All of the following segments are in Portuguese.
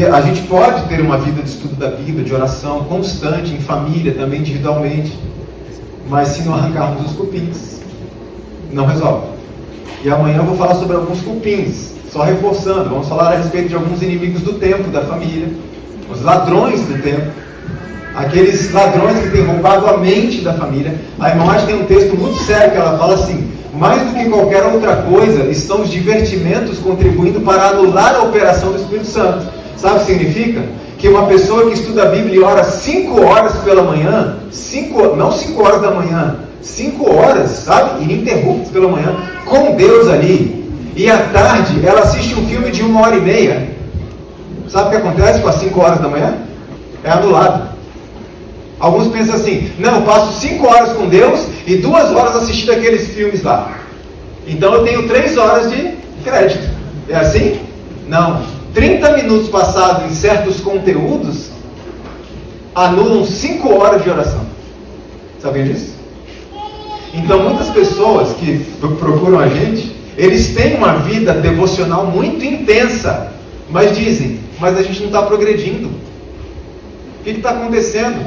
A gente pode ter uma vida de estudo da Bíblia, de oração constante, em família, também individualmente, mas se não arrancarmos os cupins, não resolve. E amanhã eu vou falar sobre alguns cupins, só reforçando. Vamos falar a respeito de alguns inimigos do tempo, da família, os ladrões do tempo, aqueles ladrões que têm roubado a mente da família. A irmã White tem um texto muito sério que ela fala assim: mais do que qualquer outra coisa, estão os divertimentos contribuindo para anular a operação do Espírito Santo. Sabe o que significa? Que uma pessoa que estuda a Bíblia e ora 5 horas pela manhã, não 5 horas da manhã, 5 horas, sabe, ininterruptas pela manhã, com Deus ali, e à tarde ela assiste um filme de 1h30, sabe o que acontece com as 5 horas da manhã? É anulado. Alguns pensam assim: não, eu passo 5 horas com Deus e 2 horas assistindo aqueles filmes lá, então eu tenho 3 horas de crédito. É assim? Não. 30 minutos passados em certos conteúdos anulam 5 horas de oração. Sabia disso? Então muitas pessoas que procuram a gente, eles têm uma vida devocional muito intensa, mas dizem: mas a gente não está progredindo. O que está acontecendo?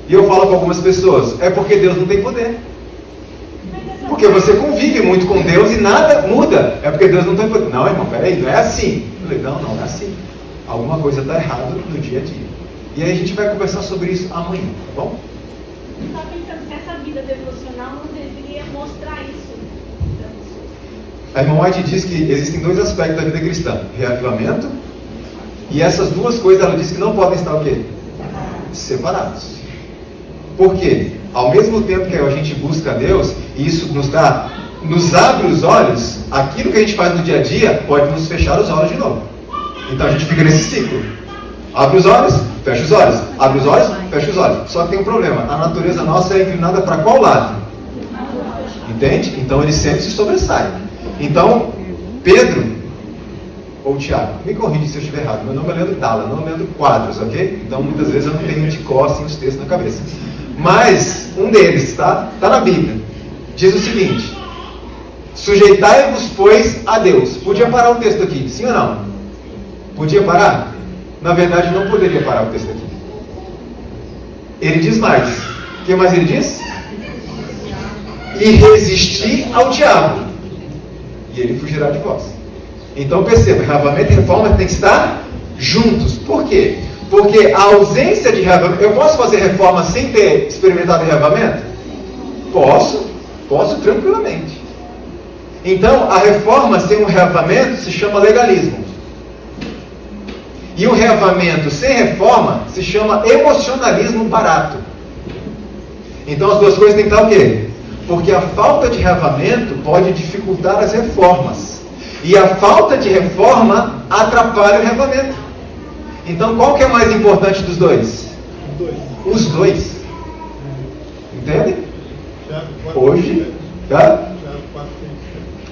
E eu falo com algumas pessoas: é porque Deus não tem poder. Porque você convive muito com Deus e nada muda. É porque Deus não tem poder. Não, irmão, peraí, não é assim. Eu falei: não é assim. Alguma coisa está errada no dia a dia. E aí a gente vai conversar sobre isso amanhã, tá bom? Eu estava pensando se essa vida devocional não deveria mostrar isso. A irmã White diz que existem 2 aspectos da vida cristã: reavivamento, e essas 2 coisas ela diz que não podem estar o quê? Separados. Por quê? Ao mesmo tempo que a gente busca a Deus, e isso nos abre os olhos, aquilo que a gente faz no dia a dia pode nos fechar os olhos de novo. Então a gente fica nesse ciclo: abre os olhos, fecha os olhos, abre os olhos, fecha os olhos. Só que tem um problema: a natureza nossa é inclinada para qual lado? Entende? Então ele sempre se sobressai. Então Pedro ou Tiago, me corrige se eu estiver errado, meu nome é Leandro Dalla, não é Leandro Quadros, ok? Então muitas vezes eu não tenho de cor assim os textos na cabeça, mas um deles está na Bíblia, diz o seguinte: sujeitai-vos, pois, a Deus. Podia parar o texto aqui, sim ou não? Podia parar? Na verdade não poderia parar o texto aqui. Ele diz mais. O que mais ele diz? E resistir ao diabo, e ele fugirá de vós. Então perceba, reavivamento e reforma tem que estar juntos. Por quê? Porque a ausência de reavivamento... Eu posso fazer reforma sem ter experimentado reavivamento? Posso tranquilamente. Então a reforma sem um reavivamento se chama legalismo. E o reavivamento sem reforma se chama emocionalismo barato. Então as 2 coisas têm que estar o quê? Porque a falta de reavivamento pode dificultar as reformas. E a falta de reforma atrapalha o reavivamento. Então qual que é mais importante dos 2? Os 2. Entende? Hoje. Tá?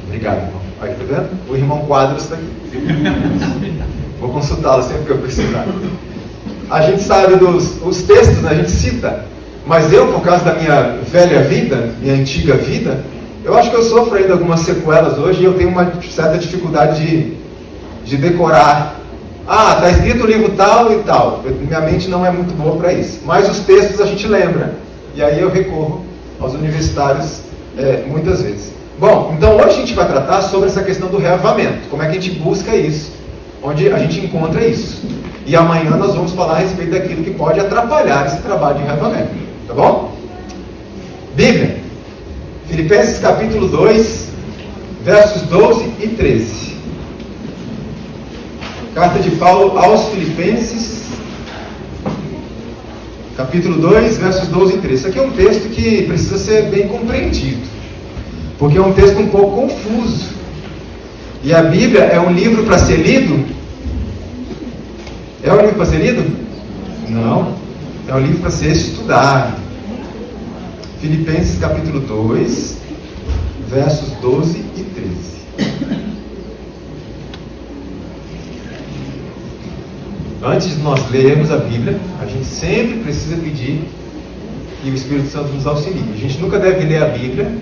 Obrigado, irmão. Aí, tá vendo? O irmão Quadros está aqui. Vou consultá-lo sempre que eu precisar. A gente sabe os textos, né? A gente cita. Mas eu, por causa da minha velha vida, minha antiga vida, eu acho que eu sofro ainda algumas sequelas hoje e eu tenho uma certa dificuldade de decorar. Ah, está escrito o livro tal e tal. Minha mente não é muito boa para isso. Mas os textos a gente lembra. E aí eu recorro aos universitários muitas vezes. Bom, então hoje a gente vai tratar sobre essa questão do reavivamento. Como é que a gente busca isso? Onde a gente encontra isso. E amanhã nós vamos falar a respeito daquilo que pode atrapalhar esse trabalho de reavivamento. Tá bom? Bíblia. Filipenses capítulo 2, versos 12 e 13. Carta de Paulo aos Filipenses, capítulo 2, versos 12 e 13. Isso aqui é um texto que precisa ser bem compreendido, porque é um texto um pouco confuso. E a Bíblia é um livro para ser lido? É um livro para ser lido? Não. É um livro para ser estudado. Filipenses capítulo 2, versos 12 e 13. Antes de nós lermos a Bíblia, a gente sempre precisa pedir que o Espírito Santo nos auxilie. A gente nunca deve ler a Bíblia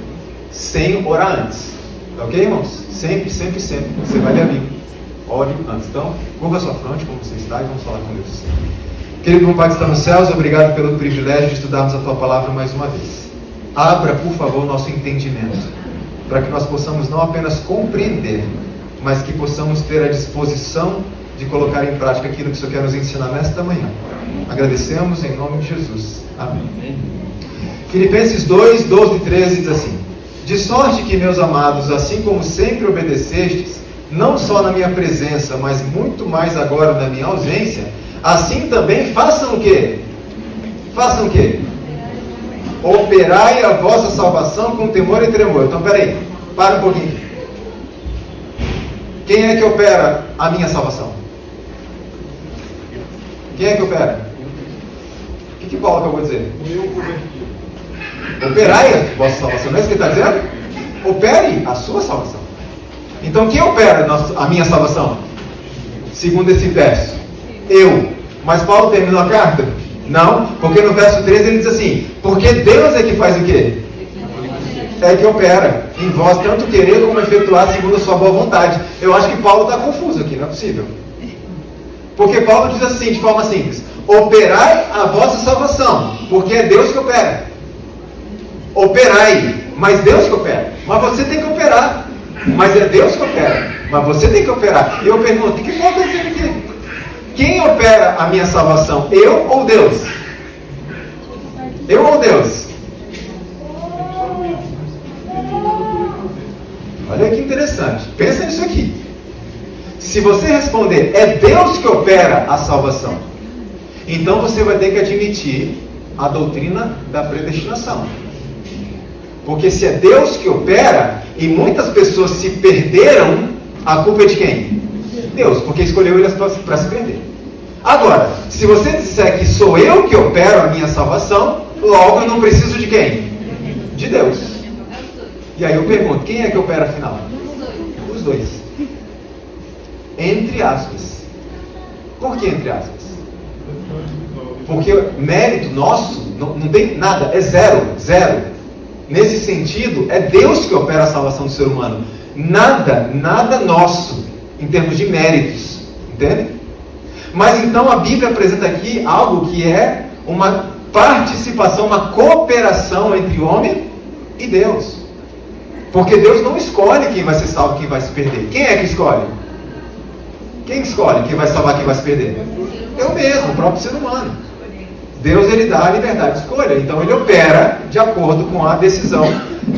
sem orar antes. Tá ok, irmãos? Sempre você vai ler a Bíblia. ore antes. Então, curva a sua fronte, como você está, e vamos falar com Deus. Querido Pai que está nos céus, obrigado pelo privilégio de estudarmos a Tua Palavra mais uma vez. Abra, por favor, o nosso entendimento, para que nós possamos não apenas compreender, mas que possamos ter a disposição de colocar em prática aquilo que o Senhor quer nos ensinar nesta manhã. Agradecemos em nome de Jesus. Amém. Filipenses 2, 12 e 13 diz assim: de sorte que, meus amados, assim como sempre obedecestes, não só na minha presença, mas muito mais agora na minha ausência, assim também façam o quê? Façam o quê? Operai a vossa salvação com temor e tremor. Então, peraí, para um pouquinho. Quem é que opera a minha salvação? Quem é que opera? O que Paulo acabou de dizer? Operai a vossa salvação. Não é isso que ele está dizendo? Opere a sua salvação. Então, quem opera a minha salvação? Segundo esse verso, eu. Mas Paulo terminou a carta? Não, porque no verso 13 ele diz assim: porque Deus é que faz o quê? É que opera em vós tanto querer como efetuar segundo a sua boa vontade. Eu acho que Paulo está confuso aqui, não é possível. Porque Paulo diz assim, de forma simples: operai a vossa salvação, porque é Deus que opera. Operai, mas Deus que opera. Mas você tem que operar. Mas é Deus que opera. Mas você tem que operar. E eu pergunto: o que Paulo está dizendo aqui? Quem opera a minha salvação? Eu ou Deus? Eu ou Deus? Olha que interessante. Pensa nisso aqui. Se você responder, é Deus que opera a salvação, então você vai ter que admitir a doutrina da predestinação. Porque se é Deus que opera, e muitas pessoas se perderam, a culpa é de quem? Deus, porque escolheu eles para se perder. Agora, se você disser que sou eu que opero a minha salvação, logo eu não preciso de quem? De Deus. E aí eu pergunto, quem é que opera afinal? Os dois. Entre aspas. Por que entre aspas? Porque mérito nosso não tem nada, é zero, zero. Nesse sentido, é Deus que opera a salvação do ser humano. Nada nosso, em termos de méritos. Entende? Mas então a Bíblia apresenta aqui algo que é uma participação, uma cooperação entre o homem e Deus. Porque Deus não escolhe quem vai ser salvo e quem vai se perder. Quem é que escolhe? Quem escolhe quem vai salvar e quem vai se perder? Eu mesmo, o próprio ser humano. Deus, ele dá a liberdade de escolha. Então ele opera de acordo com a decisão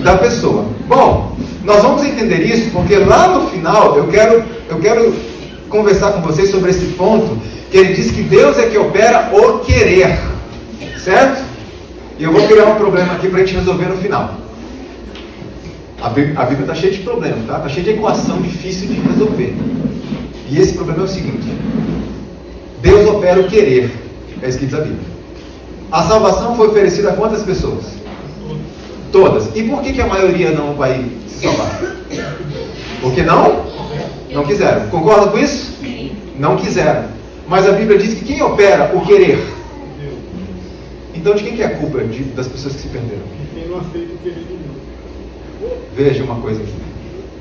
da pessoa. Bom, nós vamos entender isso porque lá no final eu quero conversar com vocês sobre esse ponto, que ele diz que Deus é que opera o querer, certo? E eu vou criar um problema aqui para a gente resolver no final. A Bíblia está cheia de problemas, tá? Está cheia de equação difícil de resolver. E esse problema é o seguinte: Deus opera o querer, é isso que diz a Bíblia. A salvação foi oferecida a quantas pessoas? Todas. E por que a maioria não vai se salvar? Porque não quiseram. Concorda com isso? Não quiseram. Mas a Bíblia diz que quem opera o querer? Então de quem que é a culpa das pessoas que se perderam? Quem não aceita o querer de Deus. Veja uma coisa aqui.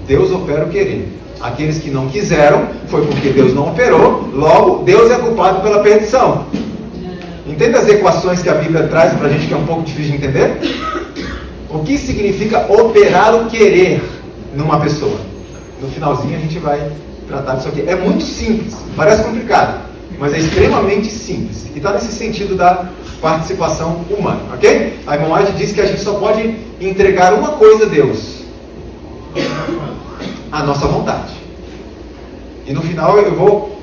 Deus opera o querer. Aqueles que não quiseram, foi porque Deus não operou, logo Deus é culpado pela perdição. Entende as equações que a Bíblia traz para a gente, que é um pouco difícil de entender? O que significa operar o querer numa pessoa? No finalzinho a gente vai tratar disso aqui. É muito simples, parece complicado, mas é extremamente simples. E está nesse sentido da participação humana, ok? A irmã White diz que a gente só pode entregar uma coisa a Deus: a nossa vontade. E no final eu vou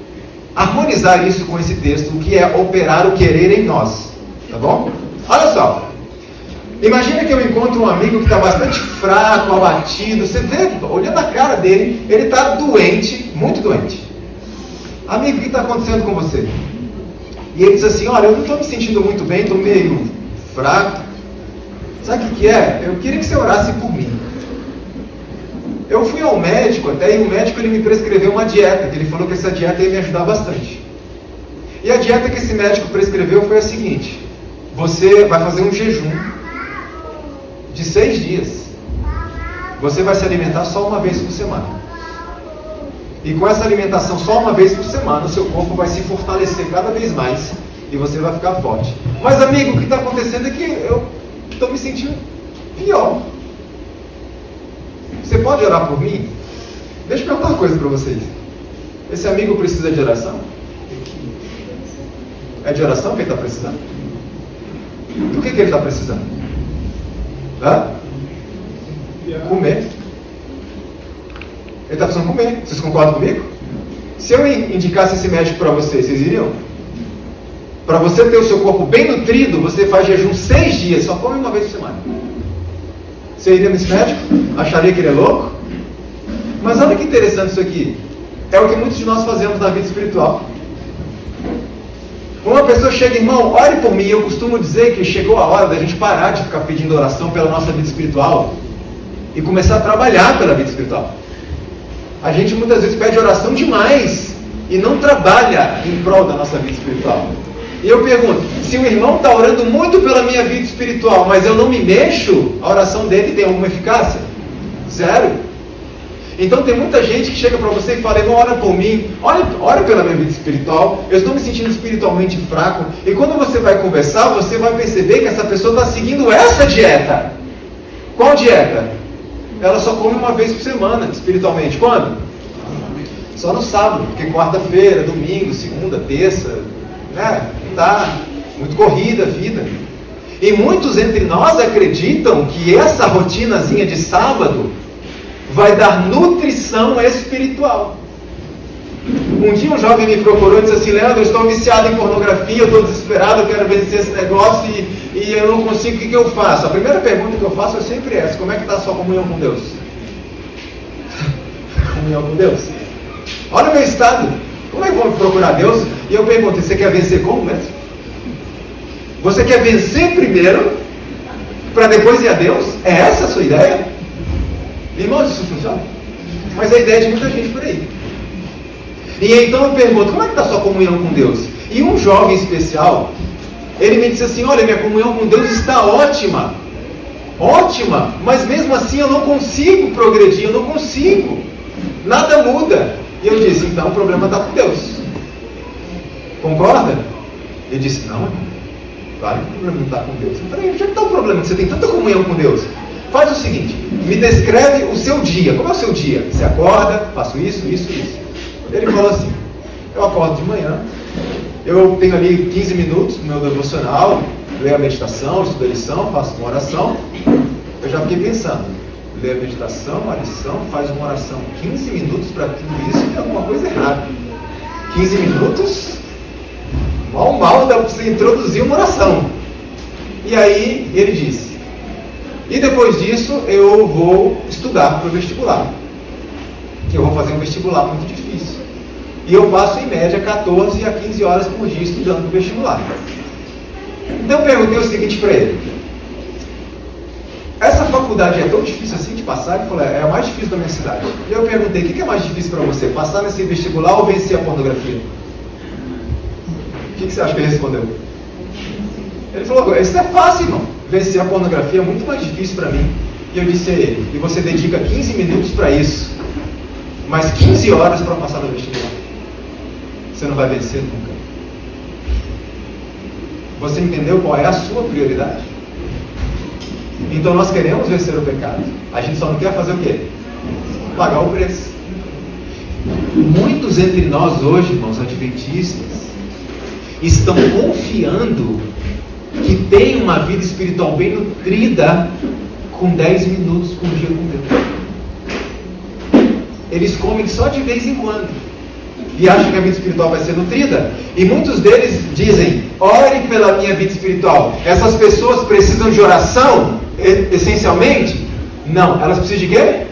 harmonizar isso com esse texto, o que é operar o querer em nós, tá bom? Olha só, imagina que eu encontro um amigo que está bastante fraco, abatido, você vê, olhando a cara dele, ele está doente, muito doente. Amigo, o que está acontecendo com você? E ele diz assim: olha, eu não estou me sentindo muito bem, estou meio fraco. Sabe o que é? Eu queria que você orasse por mim. Eu fui ao médico até, e o médico ele me prescreveu uma dieta, que ele falou que essa dieta ia me ajudar bastante. E a dieta que esse médico prescreveu foi a seguinte: você vai fazer um jejum de 6 dias. Você vai se alimentar só uma vez por semana. E com essa alimentação só uma vez por semana, o seu corpo vai se fortalecer cada vez mais e você vai ficar forte. Mas amigo, o que está acontecendo é que eu estou me sentindo pior. Você pode orar por mim? Deixa eu perguntar uma coisa para vocês. Esse amigo precisa de oração? É de oração que ele está precisando? Do que ele está precisando? Comer. Ele está precisando comer. Vocês concordam comigo? Se eu indicasse esse médico para vocês, vocês iriam? Para você ter o seu corpo bem nutrido, você faz jejum 6 dias, só come uma vez por semana. Você iria nesse médico? Acharia que ele é louco? Mas olha que interessante isso aqui. É o que muitos de nós fazemos na vida espiritual. Quando uma pessoa chega, irmão, ore por mim, eu costumo dizer que chegou a hora da gente parar de ficar pedindo oração pela nossa vida espiritual e começar a trabalhar pela vida espiritual. A gente muitas vezes pede oração demais e não trabalha em prol da nossa vida espiritual. E eu pergunto, se o irmão está orando muito pela minha vida espiritual, mas eu não me mexo, a oração dele tem alguma eficácia? Zero. Então tem muita gente que chega para você e fala, irmão, ora por mim, ora pela minha vida espiritual, eu estou me sentindo espiritualmente fraco. E quando você vai conversar, você vai perceber que essa pessoa está seguindo essa dieta. Qual dieta? Ela só come uma vez por semana, espiritualmente. Quando? Só no sábado, porque quarta-feira, domingo, segunda, terça, né? Tá muito corrida a vida. E muitos entre nós acreditam que essa rotinazinha de sábado vai dar nutrição espiritual. Um dia um jovem me procurou e disse assim, Leandro, eu estou viciado em pornografia, eu estou desesperado, eu quero vencer esse negócio e eu não consigo, o que eu faço? A primeira pergunta que eu faço é sempre essa, como é que está a sua comunhão com Deus? Comunhão com Deus? Olha o meu estado, como é que vou procurar Deus? E eu pergunto, você quer vencer como mesmo? Você quer vencer primeiro, para depois ir a Deus? É essa a sua ideia? Irmãos, isso funciona? Mas é a ideia de muita gente por aí. E então eu pergunto, como é que está a sua comunhão com Deus? E um jovem especial, ele me disse assim, olha, minha comunhão com Deus está ótima. Ótima, mas mesmo assim eu não consigo progredir, eu não consigo. Nada muda. E eu disse, então o problema está com Deus. Concorda? Ele disse, não, claro que o problema não está com Deus. Eu falei, onde é que está o problema? Você tem tanta comunhão com Deus. Faz o seguinte, me descreve o seu dia. Como é o seu dia? Você acorda, faço isso, isso, isso. Ele falou assim, eu acordo de manhã, eu tenho ali 15 minutos no meu devocional, leio a meditação, estudo a lição, faço uma oração. Eu já fiquei pensando, leio a meditação, a lição, faz uma oração. 15 minutos para tudo isso, tem alguma coisa errada. 15 minutos, mal dá para você introduzir uma oração. E aí ele disse, e depois disso eu vou estudar para o vestibular. Que eu vou fazer um vestibular muito difícil. E eu passo em média 14 a 15 horas por dia estudando para o vestibular. Então eu perguntei o seguinte para ele. Essa faculdade é tão difícil assim de passar? Ele falou, é a mais difícil da minha cidade. E eu perguntei, o que é mais difícil para você? Passar nesse vestibular ou vencer a pornografia? O que você acha que ele respondeu? Ele falou, isso é fácil, irmão. Vencer a pornografia é muito mais difícil para mim. E eu disse a ele, e você dedica 15 minutos para isso, mais 15 horas para passar no vestibular. Você não vai vencer nunca. Você entendeu qual é a sua prioridade? Então nós queremos vencer o pecado. A gente só não quer fazer o quê? Pagar o preço. Muitos entre nós hoje, irmãos adventistas, estão confiando que tem uma vida espiritual bem nutrida com 10 minutos por dia com Deus. Eles comem só de vez em quando e acham que a vida espiritual vai ser nutrida. E muitos deles dizem, ore pela minha vida espiritual. Essas pessoas precisam de oração, essencialmente? Não, elas precisam de quê?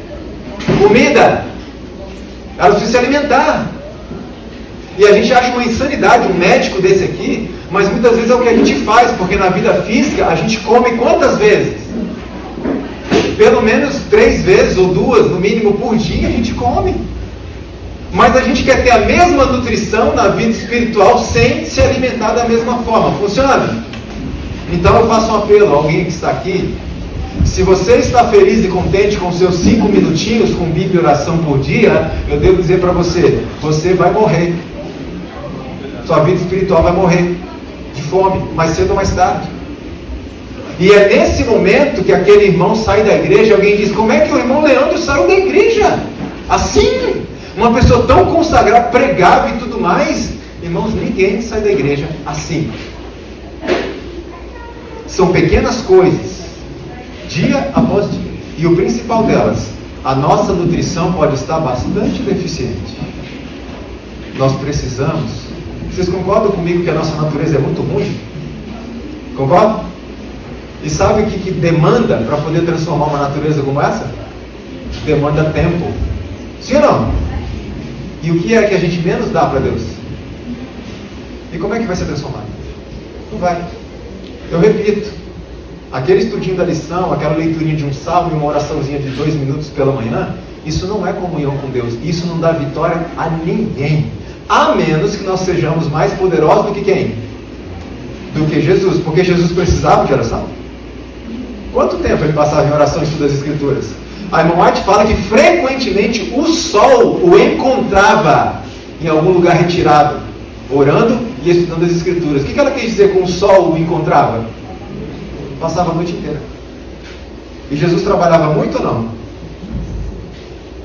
Comida. Elas precisam se alimentar. E a gente acha uma insanidade um médico desse aqui, mas muitas vezes é o que a gente faz, porque na vida física a gente come quantas vezes? Pelo menos 3 vezes ou 2, no mínimo, por dia a gente come. Mas a gente quer ter a mesma nutrição na vida espiritual sem se alimentar da mesma forma. Funciona? Então eu faço um apelo a alguém que está aqui. Se você está feliz e contente com seus 5 minutinhos com Bíblia e oração por dia, eu devo dizer para você, você vai morrer. Sua vida espiritual vai morrer de fome, mais cedo ou mais tarde. E é nesse momento que aquele irmão sai da igreja. Alguém diz, como é que o irmão Leandro saiu da igreja? Assim, uma pessoa tão consagrada, pregava e tudo mais. Irmãos, ninguém sai da igreja assim. São pequenas coisas, dia após dia. E o principal delas, a nossa nutrição pode estar bastante deficiente. Nós precisamos. Vocês concordam comigo que a nossa natureza é muito ruim? Concordam? E sabe o que demanda para poder transformar uma natureza como essa? Demanda tempo. Sim ou não? E o que é que a gente menos dá para Deus? E como é que vai ser transformado? Não vai. Eu repito, aquele estudinho da lição, aquela leiturinha de um salmo e uma oraçãozinha de 2 minutos pela manhã, isso não é comunhão com Deus. Isso não dá vitória a ninguém. A menos que nós sejamos mais poderosos do que quem? Do que Jesus. Porque Jesus precisava de oração. Quanto tempo ele passava em oração e estudo das Escrituras? A irmã White fala que frequentemente o sol o encontrava em algum lugar retirado, orando e estudando as Escrituras. O que ela quis dizer com o sol o encontrava? Passava a noite inteira. E Jesus trabalhava muito ou não?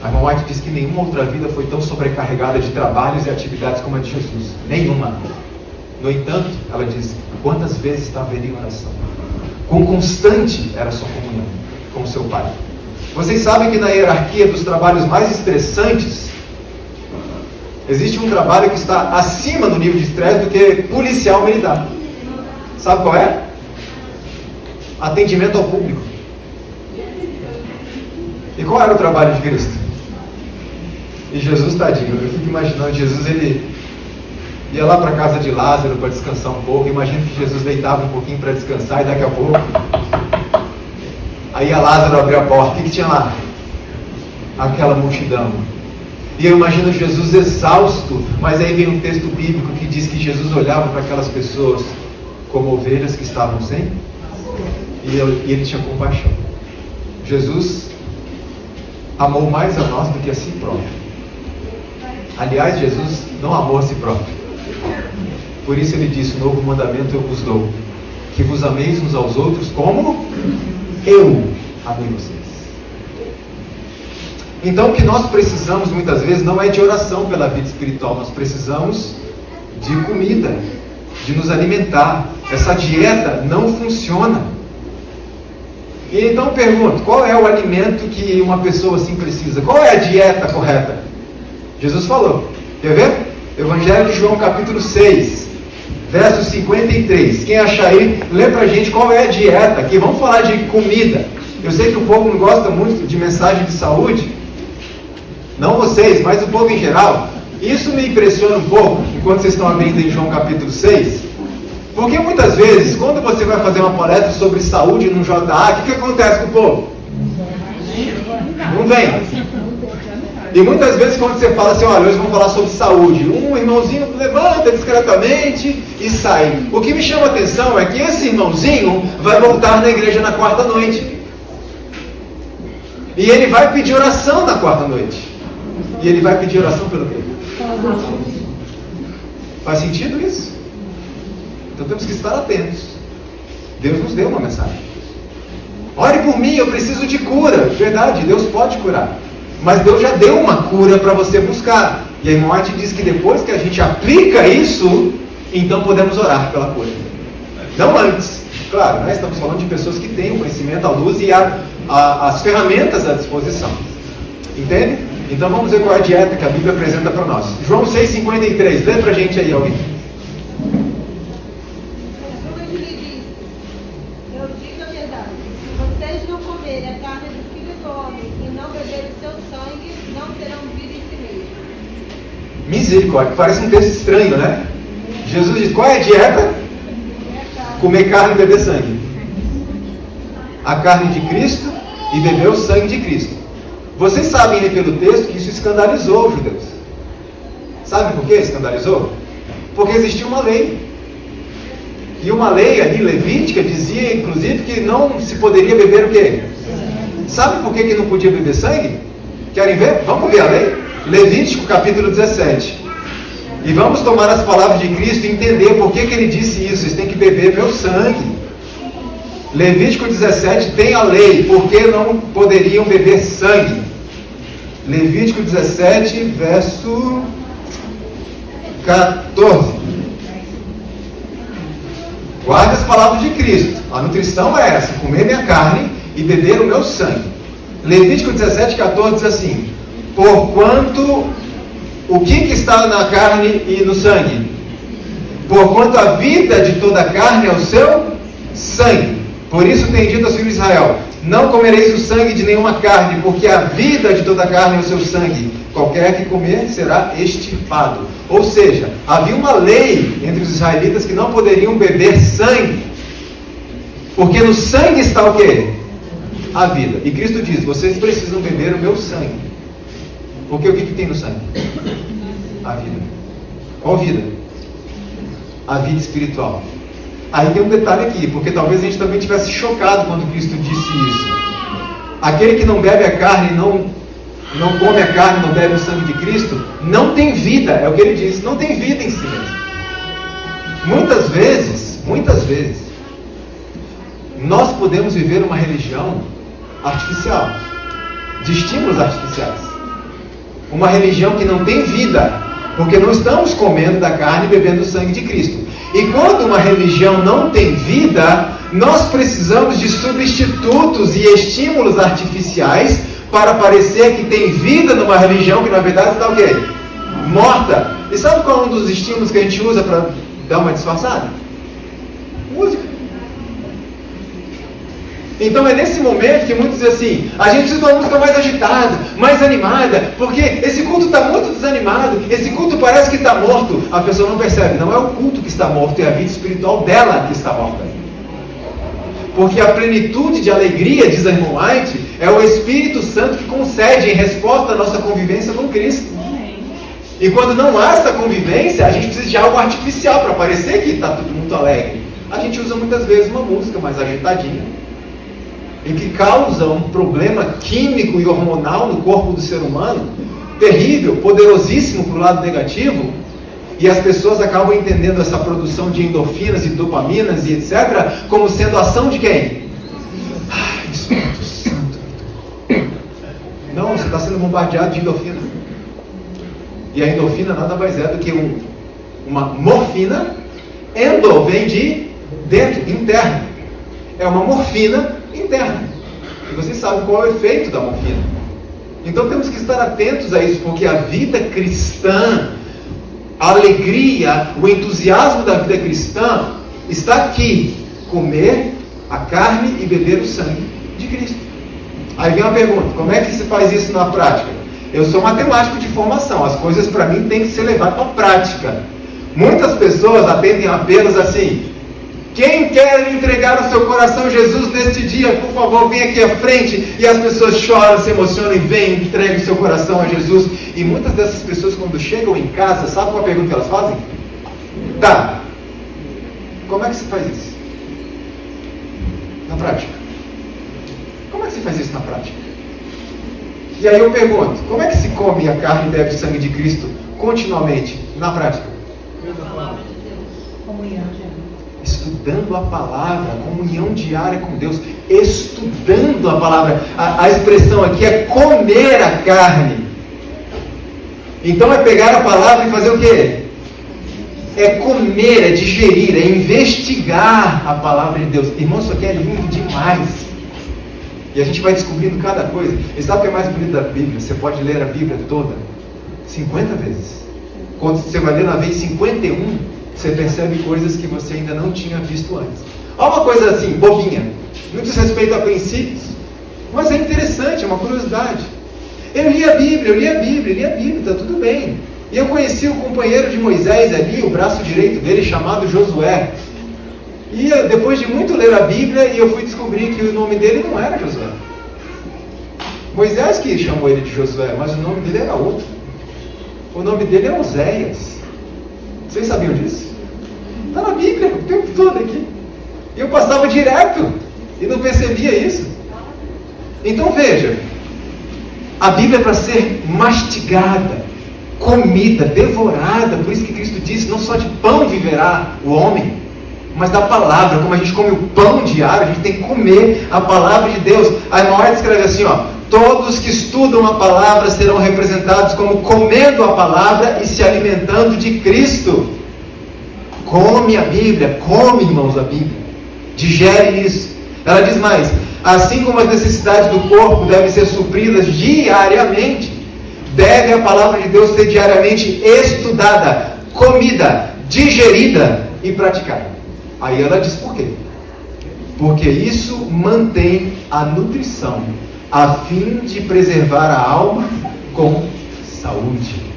A irmã White diz que nenhuma outra vida foi tão sobrecarregada de trabalhos e atividades como a de Jesus. Nenhuma. No entanto, ela diz, quantas vezes estava ele em oração? Quão constante era a sua comunhão com o seu Pai. Vocês sabem que na hierarquia dos trabalhos mais estressantes, existe um trabalho que está acima no nível de estresse do que policial militar. Sabe qual é? Atendimento ao público. E qual era o trabalho de Cristo? E Jesus, tadinho, eu fico imaginando, Jesus, ele ia lá para a casa de Lázaro para descansar um pouco. Imagino que Jesus deitava um pouquinho para descansar e daqui a pouco aí a Lázaro abriu a porta. O que tinha lá? Aquela multidão. E eu imagino Jesus exausto, mas aí vem um texto bíblico que diz que Jesus olhava para aquelas pessoas como ovelhas que estavam sem, e ele tinha compaixão. Jesus amou mais a nós do que a si próprio. Aliás, Jesus não amou a si próprio. Por isso ele disse, novo mandamento eu vos dou, que vos ameis uns aos outros como eu amei vocês. Então o que nós precisamos muitas vezes não é de oração pela vida espiritual, nós precisamos de comida, de nos alimentar. Essa dieta não funciona. E então eu pergunto, qual é o alimento que uma pessoa assim precisa? Qual é a dieta correta? Jesus falou, quer ver? Evangelho de João capítulo 6, verso 53. Quem achar aí, lê pra gente qual é a dieta aqui. Vamos falar de comida. Eu sei que o povo não gosta muito de mensagem de saúde, não vocês, mas o povo em geral. Isso me impressiona um pouco, enquanto vocês estão abrindo em João capítulo 6, porque muitas vezes, quando você vai fazer uma palestra sobre saúde no JA, o que acontece com o povo? Não vem. E muitas vezes quando você fala assim, olha, hoje vamos falar sobre saúde, um irmãozinho levanta discretamente e sai. O que me chama a atenção é que esse irmãozinho vai voltar na igreja na quarta noite. E ele vai pedir oração na quarta noite. E ele vai pedir oração pelo quê? Faz sentido isso? Então temos que estar atentos. Deus nos deu uma mensagem. Ore por mim, eu preciso de cura. Verdade, Deus pode curar. Mas Deus já deu uma cura para você buscar. E a irmã Arte diz que depois que a gente aplica isso, então podemos orar pela cura. Não antes. Claro, né? Estamos falando de pessoas que têm o conhecimento, a luz e as ferramentas à disposição. Entende? Então vamos ver qual é a dieta que a Bíblia apresenta para nós. João 6,53. Lê para a gente aí, alguém. Eu digo a verdade. Se vocês não comerem a carne do Filho do Homem e não beberem o seu sangue, não terão vida em si mesmo. Misericórdia. Parece um texto estranho, né? Jesus diz, qual é a dieta? Comer carne e beber sangue. A carne de Cristo e beber o sangue de Cristo. Vocês sabem pelo texto que isso escandalizou os judeus. Sabe por que escandalizou? Porque existia uma lei. E uma lei ali, levítica, dizia inclusive que não se poderia beber o quê? Sabe por que não podia beber sangue? Querem ver? Vamos ver a lei? Levítico capítulo 17. E vamos tomar as palavras de Cristo e entender por que ele disse isso. Vocês têm que beber meu sangue. Levítico 17 tem a lei, porque não poderiam beber sangue. Levítico 17, verso 14. Guarde as palavras de Cristo. A nutrição é essa: comer minha carne e beber o meu sangue. Levítico 17, 14 diz assim: porquanto o que está na carne e no sangue? Porquanto a vida de toda a carne é o seu sangue. Por isso tem dito aos filhos de Israel: não comereis o sangue de nenhuma carne, porque a vida de toda a carne é o seu sangue. Qualquer que comer será extirpado. Ou seja, havia uma lei entre os israelitas que não poderiam beber sangue, porque no sangue está o quê? A vida. E Cristo diz: vocês precisam beber o meu sangue. Porque o que tem no sangue? A vida. Qual vida? A vida espiritual. Aí tem um detalhe aqui, porque talvez a gente também tivesse chocado quando Cristo disse isso. Aquele que não bebe a carne, não come a carne, não bebe o sangue de Cristo, não tem vida, é o que ele disse, não tem vida em si mesmo. Muitas vezes, nós podemos viver uma religião artificial, de estímulos artificiais. Uma religião que não tem vida, porque não estamos comendo da carne e bebendo o sangue de Cristo. E quando uma religião não tem vida, nós precisamos de substitutos e estímulos artificiais para parecer que tem vida numa religião que na verdade está o quê? Morta. E sabe qual é um dos estímulos que a gente usa para dar uma disfarçada? Música. Então é nesse momento que muitos dizem assim: a gente precisa de uma música mais agitada, mais animada, porque esse culto está muito desanimado, esse culto parece que está morto. A pessoa não percebe, não é o culto que está morto, é a vida espiritual dela que está morta. Porque a plenitude de alegria, diz a irmã White, é o Espírito Santo que concede em resposta à nossa convivência com Cristo. E quando não há essa convivência, a gente precisa de algo artificial para parecer que está tudo muito alegre. A gente usa muitas vezes uma música mais agitadinha, e que causa um problema químico e hormonal no corpo do ser humano, terrível, poderosíssimo para o lado negativo, e as pessoas acabam entendendo essa produção de endorfinas e dopaminas e etc. como sendo ação de quem? Espírito Santo. Não, você está sendo bombardeado de endorfina. E a endorfina nada mais é do que uma morfina. Endo vem de dentro, interno. É uma morfina interna. E vocês sabem qual é o efeito da morfina. Então temos que estar atentos a isso, porque a vida cristã, a alegria, o entusiasmo da vida cristã está aqui: comer a carne e beber o sangue de Cristo. Aí vem uma pergunta: como é que se faz isso na prática? Eu sou matemático de formação, as coisas para mim têm que ser levadas para a prática. Muitas pessoas atendem apelos assim: quem quer entregar o seu coração a Jesus neste dia, por favor, vem aqui à frente. E as pessoas choram, se emocionam e vêm, entregam o seu coração a Jesus. E muitas dessas pessoas, quando chegam em casa, sabe qual a pergunta que elas fazem? Tá, como é que se faz isso na prática? Como é que se faz isso na prática? E aí eu pergunto: como é que se come a carne e bebe o sangue de Cristo continuamente na prática? Estudando a palavra, comunhão diária com Deus, estudando a palavra. A expressão aqui é comer a carne. Então é pegar a palavra e fazer o quê? É comer, é digerir, é investigar a palavra de Deus. Irmão, isso aqui é lindo demais. E a gente vai descobrindo cada coisa. E sabe o que é mais bonito da Bíblia? Você pode ler a Bíblia toda 50 vezes. Quando você vai ler na vez 51, você percebe coisas que você ainda não tinha visto antes. Olha uma coisa assim, bobinha, não diz respeito a princípios, mas é interessante, é uma curiosidade. Eu li a Bíblia, está tudo bem. E eu conheci o companheiro de Moisés ali, o braço direito dele, chamado Josué. E depois de muito ler a Bíblia, eu fui descobrir que o nome dele não era Josué. Moisés que chamou ele de Josué, mas o nome dele era outro. O nome dele é Oséias. Vocês sabiam disso? Está na Bíblia o tempo todo aqui. E eu passava direto e não percebia isso. Então veja, a Bíblia é para ser mastigada, comida, devorada. Por isso que Cristo disse, não só de pão viverá o homem, mas da palavra. Como a gente come o pão diário, a gente tem que comer a palavra de Deus. A Noé escreve assim, todos que estudam a palavra serão representados como comendo a palavra e se alimentando de Cristo. Come a Bíblia, come, irmãos, a Bíblia. Digere isso. Ela diz mais, assim como as necessidades do corpo devem ser supridas diariamente, deve a palavra de Deus ser diariamente estudada, comida, digerida e praticada. Aí ela diz por quê? Porque isso mantém a nutrição, a fim de preservar a alma com saúde.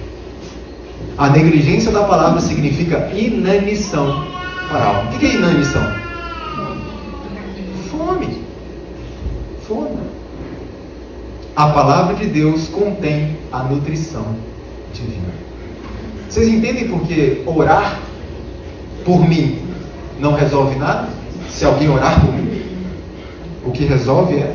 A negligência da palavra significa inanição para a alma. O que é inanição? Fome. A palavra de Deus contém a nutrição divina. Vocês entendem por que orar por mim não resolve nada? Se alguém orar por mim, o que resolve é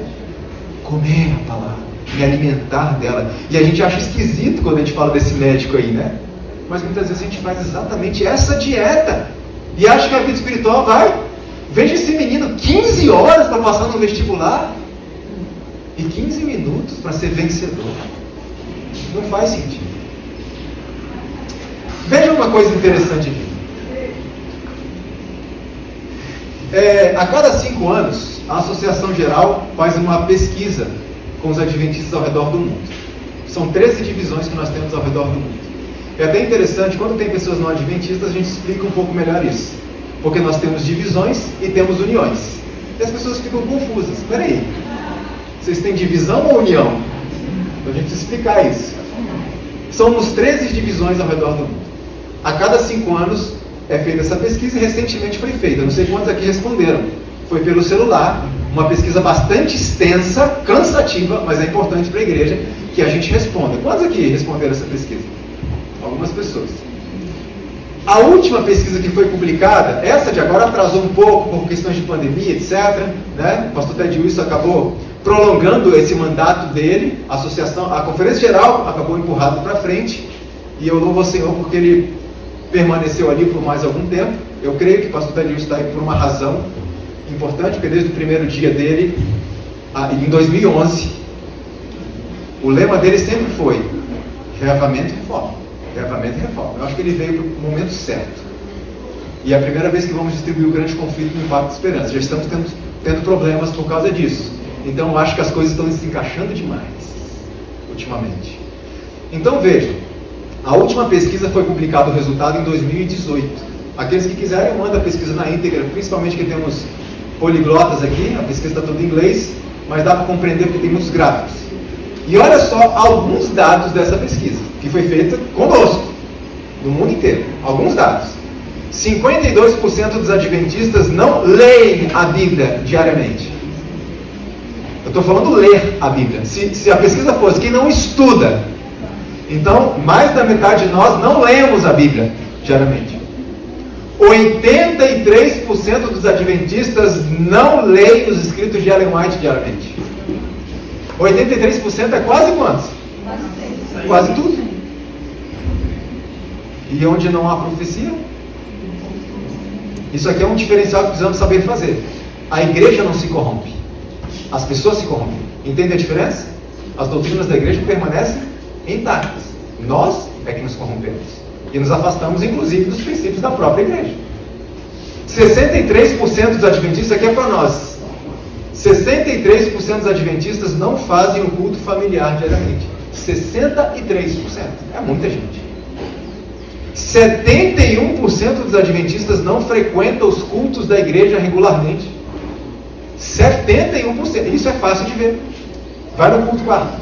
comer a palavra, me alimentar dela. E a gente acha esquisito quando a gente fala desse médico aí, né? Mas muitas vezes a gente faz exatamente essa dieta e acha que a vida espiritual vai. Veja esse menino, 15 horas para passar no vestibular e 15 minutos para ser vencedor. Não faz sentido. Veja uma coisa interessante aqui. A cada 5 anos, a Associação Geral faz uma pesquisa com os adventistas ao redor do mundo. São 13 divisões que nós temos ao redor do mundo. É até interessante, quando tem pessoas não adventistas, a gente explica um pouco melhor isso. Porque nós temos divisões e temos uniões. E as pessoas ficam confusas. Espera aí, vocês têm divisão ou união? Então a gente precisa explicar isso. Somos 13 divisões ao redor do mundo. A cada 5 anos é feita essa pesquisa e recentemente foi feita. Não sei quantos aqui responderam. Foi pelo celular, uma pesquisa bastante extensa, cansativa, mas é importante para a igreja que a gente responda. Quantos aqui responderam essa pesquisa? Algumas pessoas. A última pesquisa que foi publicada, essa de agora atrasou um pouco por questões de pandemia, etc. Né? O pastor Ted Wilson acabou prolongando esse mandato dele, a Conferência Geral acabou empurrado para frente, e eu louvo ao Senhor porque ele permaneceu ali por mais algum tempo. Eu creio que o pastor Ted Wilson está aí por uma razão importante, porque desde o primeiro dia dele, em 2011, o lema dele sempre foi reavamento e reforma. Reavamento e reforma. Eu acho que ele veio no momento certo. E é a primeira vez que vamos distribuir o grande conflito no Impacto de Esperança. Já estamos tendo problemas por causa disso. Então eu acho que as coisas estão se encaixando demais ultimamente. Então veja, a última pesquisa foi publicado o resultado em 2018. Aqueles que quiserem, manda a pesquisa na íntegra, principalmente que temos poliglotas aqui, a pesquisa está toda em inglês, mas dá para compreender porque tem muitos gráficos. E olha só alguns dados dessa pesquisa, que foi feita conosco, no mundo inteiro. Alguns dados. 52% dos adventistas não leem a Bíblia diariamente. Eu estou falando ler a Bíblia. Se a pesquisa fosse quem não estuda, então mais da metade de nós não lemos a Bíblia diariamente. 83% dos adventistas não leem os escritos de Ellen White diariamente. 83% é quase quantos? Quase tudo. E onde não há profecia? Isso aqui é um diferencial que precisamos saber fazer. A igreja não se corrompe. As pessoas se corrompem. Entende a diferença? As doutrinas da igreja permanecem intactas. Nós é que nos corrompemos. E nos afastamos, inclusive, dos princípios da própria igreja. 63% dos adventistas, aqui é para nós. 63% dos adventistas não fazem o culto familiar diariamente. 63%. É muita gente. 71% dos adventistas não frequentam os cultos da igreja regularmente. 71%. Isso é fácil de ver. Vai no culto quarto.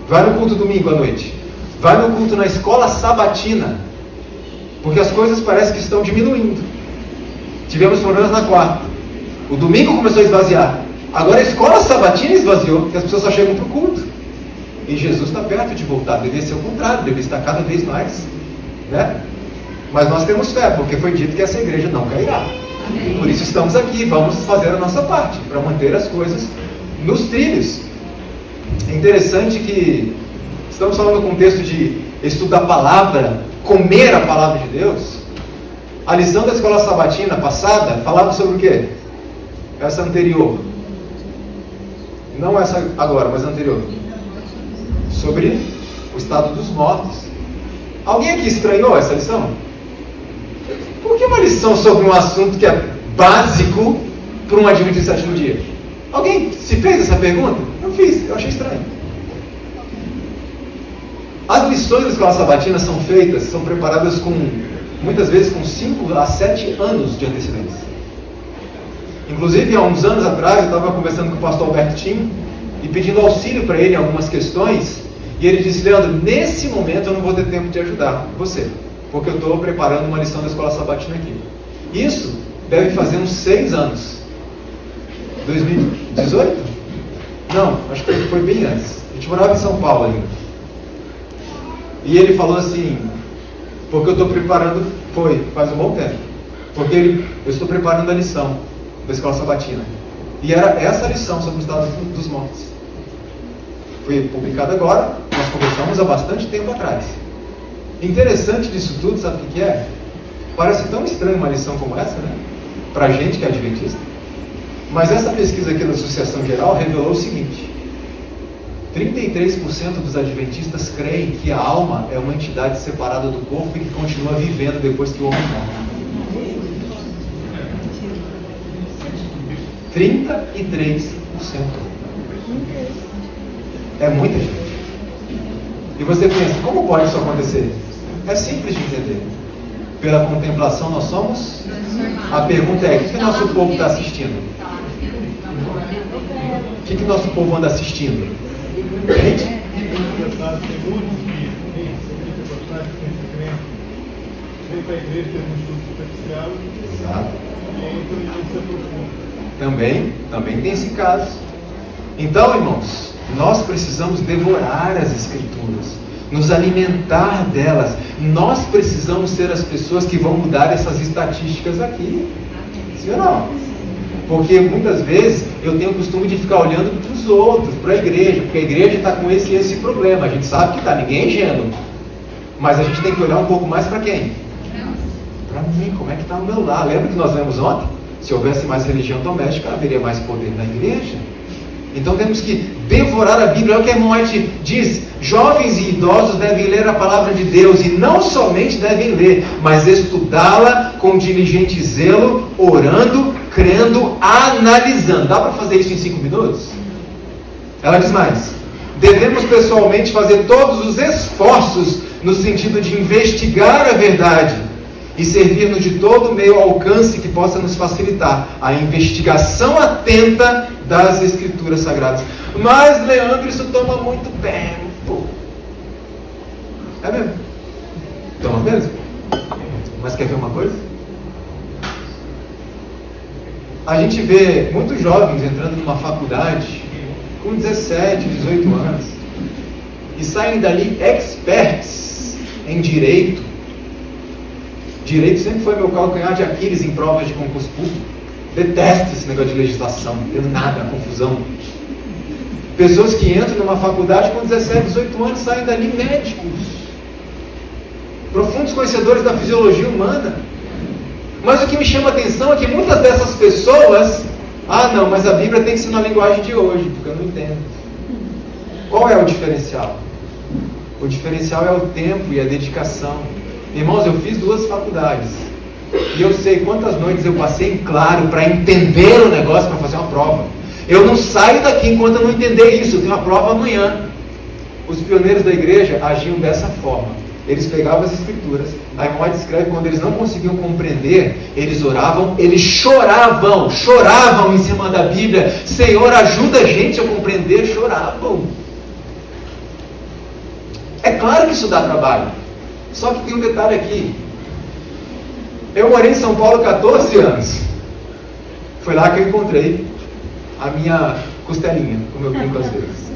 Vai no culto domingo à noite. Vai no culto na escola sabatina. Porque as coisas parecem que estão diminuindo. Tivemos problemas na quarta. O domingo começou a esvaziar. Agora a escola sabatina esvaziou, porque as pessoas só chegam para o culto. E Jesus está perto de voltar. Deveria ser o contrário, deveria estar cada vez mais, né? Mas nós temos fé, porque foi dito que essa igreja não cairá. Por isso estamos aqui, vamos fazer a nossa parte, para manter as coisas nos trilhos. É interessante que estamos falando no contexto de estudar a palavra, comer a palavra de Deus. A lição da escola sabatina passada falava sobre o quê? Essa anterior. Não essa agora, mas a anterior. Sobre o estado dos mortos. Alguém aqui estranhou essa lição? Por que uma lição sobre um assunto que é básico para um adventista do sétimo dia? Alguém se fez essa pergunta? Eu fiz, eu achei estranho. As lições da escola sabatina são feitas, são preparadas muitas vezes com 5 a 7 anos de antecedência. Inclusive, há uns anos atrás, eu estava conversando com o pastor Alberto Tim e pedindo auxílio para ele em algumas questões, e ele disse: Leandro, nesse momento eu não vou ter tempo de ajudar você, porque eu estou preparando uma lição da escola sabatina aqui. Isso deve fazer uns 6 anos. 2018? Não, acho que foi bem antes. A gente morava em São Paulo ainda. E ele falou assim: porque eu estou preparando, faz um bom tempo, porque eu estou preparando a lição da escola sabatina. E era essa lição sobre o estado dos mortos. Foi publicada agora, nós conversamos há bastante tempo atrás. Interessante disso tudo, sabe o que é? Parece tão estranho uma lição como essa, né? Pra gente que é adventista. Mas essa pesquisa aqui da Associação Geral revelou o seguinte: 33% dos adventistas creem que a alma é uma entidade separada do corpo e que continua vivendo depois que o homem morre. 33%. É muita gente. E você pensa, como pode isso acontecer? É simples de entender. Pela contemplação nós somos. A pergunta é: o que nosso povo está assistindo? O que nosso povo anda assistindo? Gente? Tem muitos que vem para a igreja, tem um estudo superficial. Exato. E aí então se aprofunda. Também tem esse caso. Então, irmãos, nós precisamos devorar as Escrituras, nos alimentar delas. Nós precisamos ser as pessoas que vão mudar essas estatísticas aqui. Sim ou não? Porque muitas vezes eu tenho o costume de ficar olhando para os outros, para a igreja, porque a igreja está com esse e esse problema. A gente sabe que está, ninguém é ingênuo. Mas a gente tem que olhar um pouco mais para quem? Para mim, como é que está o meu lar? Lembra que nós lemos ontem? Se houvesse mais religião doméstica, haveria mais poder na igreja. Então temos que devorar a Bíblia. É o que a irmã White diz: jovens e idosos devem ler a palavra de Deus, e não somente devem ler, mas estudá-la com diligente zelo, orando, crendo, analisando. Dá para fazer isso em 5 minutos? Ela diz mais: devemos pessoalmente fazer todos os esforços no sentido de investigar a verdade e servir-nos de todo meio ao alcance que possa nos facilitar a investigação atenta das Escrituras Sagradas. Mas, Leandro, isso toma muito tempo. É mesmo? Toma mesmo? Mas quer ver uma coisa? A gente vê muitos jovens entrando numa faculdade com 17, 18 anos e saem dali experts em direito. Direito sempre foi meu calcanhar de Aquiles em provas de concurso público. Detesto esse negócio de legislação, não entendo nada, confusão. Pessoas que entram numa faculdade com 17, 18 anos saem dali médicos, profundos conhecedores da fisiologia humana. Mas o que me chama a atenção é que muitas dessas pessoas: não, mas a Bíblia tem que ser na linguagem de hoje, porque eu não entendo. Qual é o diferencial? O diferencial é o tempo e a dedicação. Irmãos, eu fiz 2 faculdades e eu sei quantas noites eu passei em claro para entender o negócio, para fazer uma prova. Eu não saio daqui enquanto eu não entender isso. Eu tenho uma prova amanhã. Os pioneiros da igreja agiam dessa forma. Eles pegavam as Escrituras. A irmã descreve: quando eles não conseguiam compreender, eles oravam, eles choravam em cima da Bíblia. Senhor, ajuda a gente a compreender. Choravam. É claro que isso dá trabalho. Só que tem um detalhe aqui. Eu morei em São Paulo 14 anos. Foi lá que eu encontrei a minha costelinha, como eu brinco às vezes.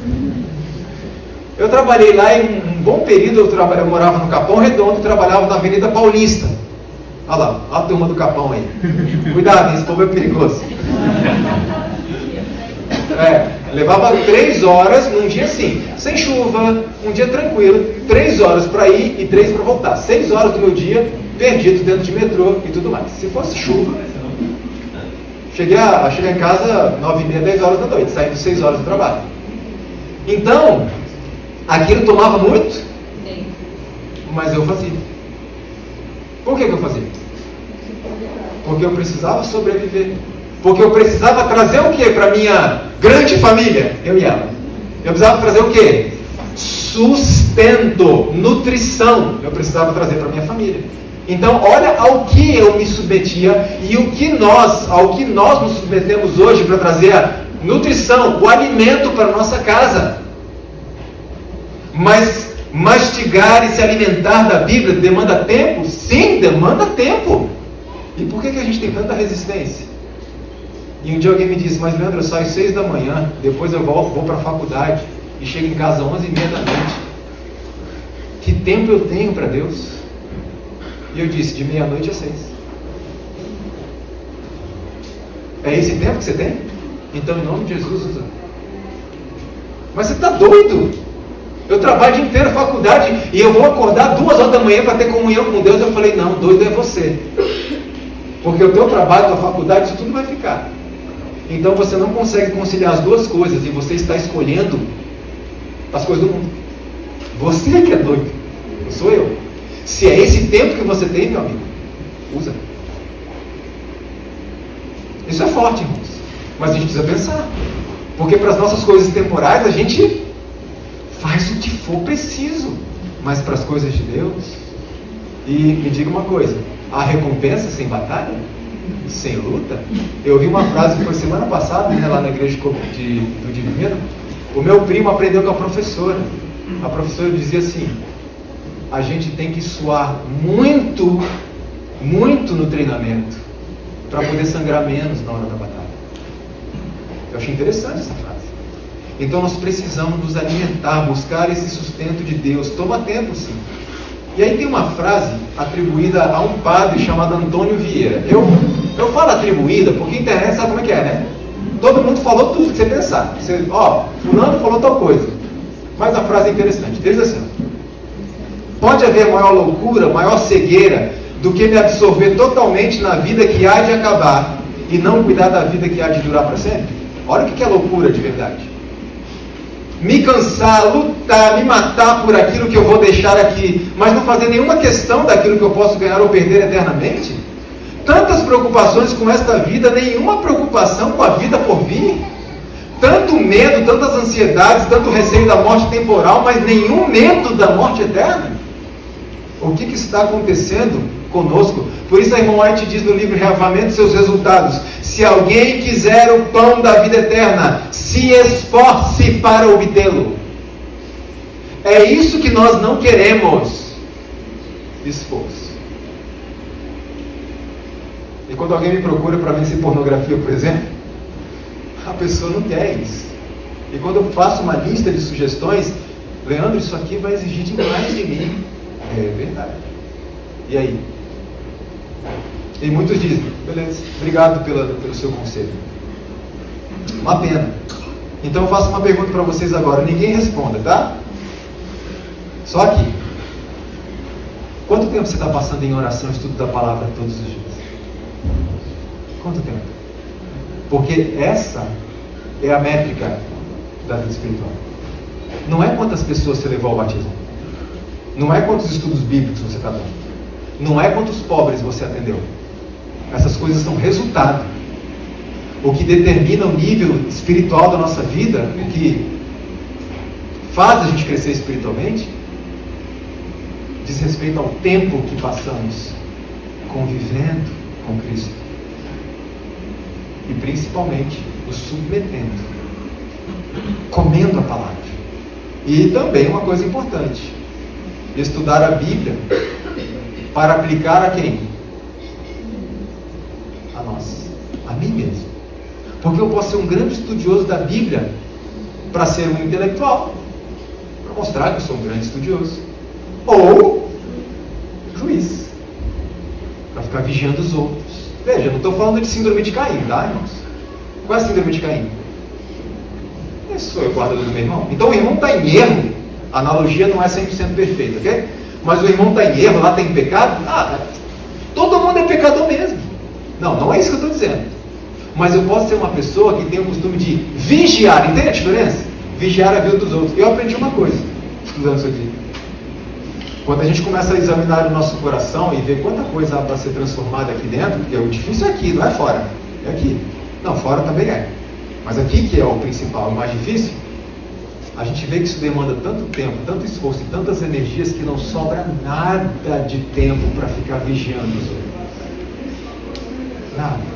Eu trabalhei lá em um bom período. Eu morava no Capão Redondo, trabalhava na Avenida Paulista. Olha lá, olha a turma do Capão aí. Cuidado, esse povo é perigoso. Levava 3 horas num dia assim, sem chuva, um dia tranquilo, 3 horas para ir e 3 para voltar. 6 horas do meu dia perdido dentro de metrô e tudo mais. Se fosse chuva, cheguei em casa 9h30, 10 horas da noite, saindo 6 horas do trabalho. Então, aquilo tomava muito, mas eu fazia. Por que eu fazia? Porque eu precisava sobreviver. Porque eu precisava trazer o que para minha grande família? Eu e ela. Eu precisava trazer o que? Sustento, nutrição. Eu precisava trazer para minha família. Então, olha ao que eu me submetia e ao que nós nos submetemos hoje para trazer a nutrição, o alimento para a nossa casa. Mas mastigar e se alimentar da Bíblia demanda tempo? Sim, demanda tempo. E por que a gente tem tanta resistência? E um dia alguém me disse, mas Leandro, eu saio 6 da manhã, depois eu vou para a faculdade e chego em casa 11h30 da noite. Que tempo eu tenho para Deus? E eu disse, de meia-noite a 6. É esse tempo que você tem? Então, em nome de Jesus, usa. Mas você está doido? Eu trabalho o dia inteiro, faculdade, e eu vou acordar 2 horas da manhã para ter comunhão com Deus. Eu falei, não, doido é você. Porque o teu trabalho, a tua faculdade, isso tudo vai ficar. Então você não consegue conciliar as duas coisas e você está escolhendo as coisas do mundo. Você que é doido, não sou eu. Se é esse tempo que você tem, meu amigo, usa. Isso é forte, irmãos. Mas a gente precisa pensar. Porque para as nossas coisas temporais a gente faz o que for preciso. Mas para as coisas de Deus. E me diga uma coisa: há recompensa sem batalha? Sem luta? Eu ouvi uma frase que foi semana passada, né, lá na igreja do Divino. O meu primo aprendeu com a professora. A professora dizia assim: a gente tem que suar muito, muito no treinamento para poder sangrar menos na hora da batalha. Eu achei interessante essa frase. Então nós precisamos nos alimentar, buscar esse sustento de Deus. Toma tempo, sim. E aí tem uma frase atribuída a um padre chamado Antônio Vieira. Eu falo atribuída porque a internet sabe como é que é, né? Todo mundo falou tudo que você pensar. Fulano falou tal coisa. Mas a frase é interessante. Diz assim: pode haver maior loucura, maior cegueira do que me absorver totalmente na vida que há de acabar e não cuidar da vida que há de durar para sempre? Olha o que é loucura de verdade. Me cansar, lutar, me matar por aquilo que eu vou deixar aqui, mas não fazer nenhuma questão daquilo que eu posso ganhar ou perder eternamente? Tantas preocupações com esta vida, nenhuma preocupação com a vida por vir. Tanto medo, tantas ansiedades, tanto receio da morte temporal, mas nenhum medo da morte eterna. O que está acontecendo conosco? Por isso a irmã White diz no livro Reavivamento seus resultados: se alguém quiser o pão da vida eterna, se esforce para obtê-lo. É isso que nós não queremos: esforço. E quando alguém me procura para vencer pornografia, por exemplo, a pessoa não quer isso. E quando eu faço uma lista de sugestões, Leandro, isso aqui vai exigir demais de mim. É verdade. E aí? E muitos dizem: beleza, obrigado pelo seu conselho. Uma pena. Então eu faço uma pergunta para vocês agora. Ninguém responda, tá? Só aqui. Quanto tempo você está passando em oração e estudo da palavra todos os dias? Quanto tempo? Porque essa é a métrica da vida espiritual. Não é quantas pessoas você levou ao batismo. Não é quantos estudos bíblicos você está dando. Não é quantos pobres você atendeu. Essas coisas são resultado. O que determina o nível espiritual da nossa vida, o que faz a gente crescer espiritualmente, diz respeito ao tempo que passamos convivendo com Cristo. E principalmente nos submetendo, comendo a palavra. E também uma coisa importante: estudar a Bíblia para aplicar a quem? A nós, a mim mesmo. Porque eu posso ser um grande estudioso da Bíblia para ser um intelectual, para mostrar que eu sou um grande estudioso, ou juiz, para ficar ficar vigiando os outros. Veja, não estou falando de síndrome de Caim, tá, irmãos? Qual é a síndrome de Caim? Esse sou eu, guardador do meu irmão. Então o irmão está em erro. A analogia não é 100% perfeita, ok? Mas o irmão está em erro, lá tem pecado. Todo mundo é pecador mesmo. Não é isso que eu estou dizendo. Mas eu posso ser uma pessoa que tem o costume de vigiar. Entende a diferença? Vigiar a vida dos outros. Eu aprendi uma coisa estudando isso aqui. Quando a gente começa a examinar o nosso coração e ver quanta coisa há para ser transformada aqui dentro, porque o difícil é aqui, não é fora, é aqui. Não, fora também é. Mas aqui que é o principal, o mais difícil, a gente vê que isso demanda tanto tempo, tanto esforço e tantas energias que não sobra nada de tempo para ficar vigiando os outros. Nada.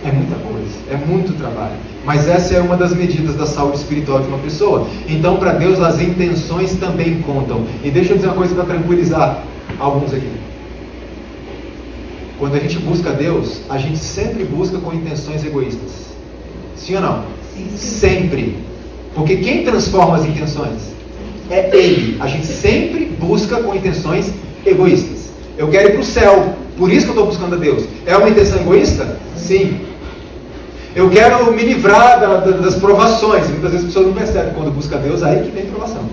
É muita coisa, é muito trabalho. Mas essa é uma das medidas da saúde espiritual de uma pessoa. Então, para Deus, as intenções também contam. E deixa eu dizer uma coisa para tranquilizar alguns aqui. Quando a gente busca Deus, a gente sempre busca com intenções egoístas. Sim ou não? Sim. Sempre. Porque quem transforma as intenções é Ele. A gente sempre busca com intenções egoístas. Eu quero ir para o céu, por isso que eu estou buscando a Deus. É uma intenção egoísta? Sim. Eu quero me livrar das provações. Muitas vezes as pessoas não percebem. Quando busca Deus, aí que vem provação.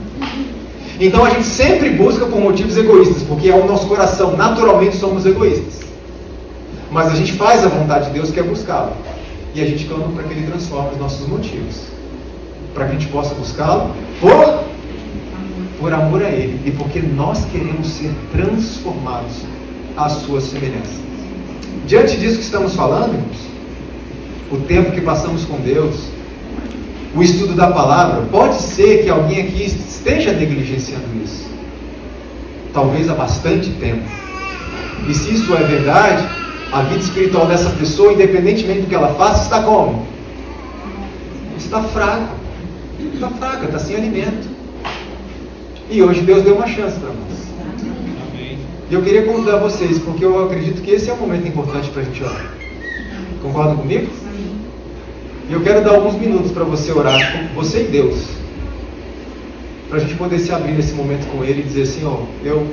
Então a gente sempre busca por motivos egoístas, porque é o nosso coração. Naturalmente somos egoístas. Mas a gente faz a vontade de Deus, que é buscá-lo. E a gente clama para que Ele transforme os nossos motivos. Para que a gente possa buscá-lo por amor a Ele. E porque nós queremos ser transformados à sua semelhança. Diante disso que estamos falando, irmãos, o tempo que passamos com Deus, o estudo da palavra, pode ser que alguém aqui esteja negligenciando isso. Talvez há bastante tempo. E se isso é verdade, a vida espiritual dessa pessoa, independentemente do que ela faça, está como? Está fraca. Está fraca, está sem alimento. E hoje Deus deu uma chance para nós. E eu queria convidar vocês, porque eu acredito que esse é um momento importante para a gente orar. Concordam comigo? E eu quero dar alguns minutos para você orar, com você e Deus, para a gente poder se abrir nesse momento com Ele e dizer: Senhor, eu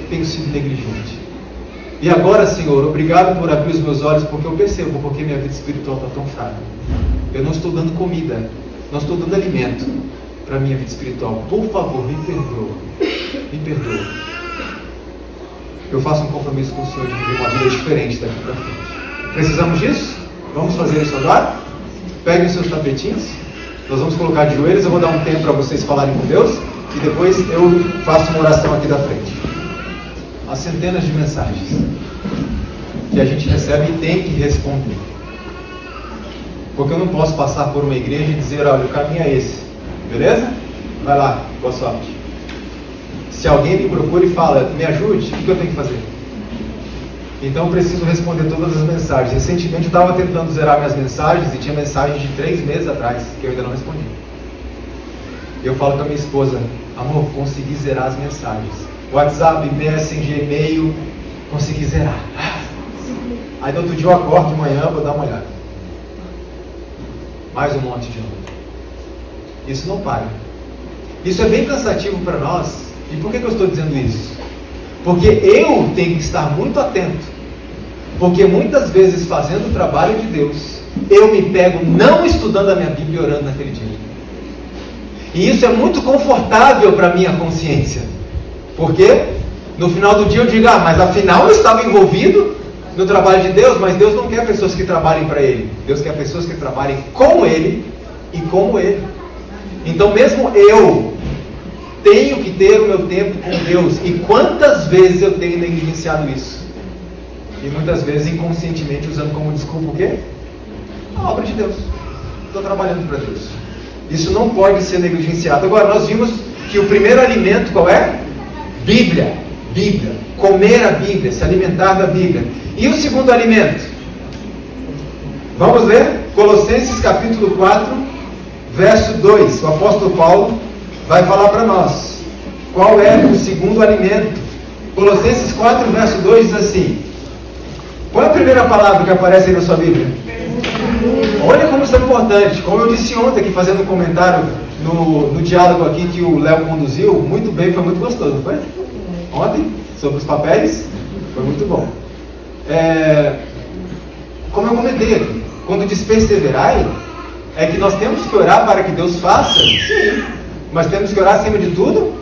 tenho sido negligente. E agora, Senhor, obrigado por abrir os meus olhos, porque eu percebo porque minha vida espiritual está tão fraca. Eu não estou dando comida, não estou dando alimento para a minha vida espiritual. Por favor, me perdoa. Me perdoa. Eu faço um compromisso com o Senhor de viver uma vida diferente daqui para frente. Precisamos disso? Vamos fazer isso agora? Peguem os seus tapetinhos. Nós vamos colocar de joelhos. Eu vou dar um tempo para vocês falarem com Deus. E depois eu faço uma oração aqui da frente. Há centenas de mensagens que a gente recebe e tem que responder. Porque eu não posso passar por uma igreja e dizer: olha, o caminho é esse. Beleza? Vai lá, boa sorte. Se alguém me procura e fala: me ajude, o que eu tenho que fazer? Então eu preciso responder todas as mensagens. Recentemente eu estava tentando zerar minhas mensagens e tinha mensagens de 3 meses atrás que eu ainda não respondi. Eu falo com a minha esposa: amor, consegui zerar as mensagens. WhatsApp, Messenger, e-mail, consegui zerar. Aí no outro dia eu acordo de manhã, vou dar uma olhada. Mais um monte de novo. Isso não para. Isso é bem cansativo para nós. E por que eu estou dizendo isso? Porque eu tenho que estar muito atento. Porque muitas vezes, fazendo o trabalho de Deus, eu me pego não estudando a minha Bíblia e orando naquele dia. E isso é muito confortável para a minha consciência. Porque no final do dia eu digo: mas afinal eu estava envolvido no trabalho de Deus. Mas Deus não quer pessoas que trabalhem para Ele. Deus quer pessoas que trabalhem com Ele e como Ele. Então mesmo eu tenho que ter o meu tempo com Deus. E quantas vezes eu tenho negligenciado isso? E muitas vezes inconscientemente usando como desculpa o quê? A obra de Deus. Estou trabalhando para Deus. Isso não pode ser negligenciado. Agora, nós vimos que o primeiro alimento qual é? Bíblia. Bíblia. Comer a Bíblia, se alimentar da Bíblia. E o segundo alimento? Vamos ler? Colossenses capítulo 4, verso 2. O apóstolo Paulo vai falar para nós qual é o segundo alimento. Colossenses 4, verso 2 diz assim: qual é a primeira palavra que aparece aí na sua Bíblia? Olha como isso é importante. Como eu disse ontem aqui, fazendo um comentário no diálogo aqui que o Léo conduziu, muito bem, foi muito gostoso, não foi? Ontem, sobre os papéis, foi muito bom. como eu comentei aqui, quando diz perseverai, é que nós temos que orar para que Deus faça, sim, mas temos que orar acima de tudo,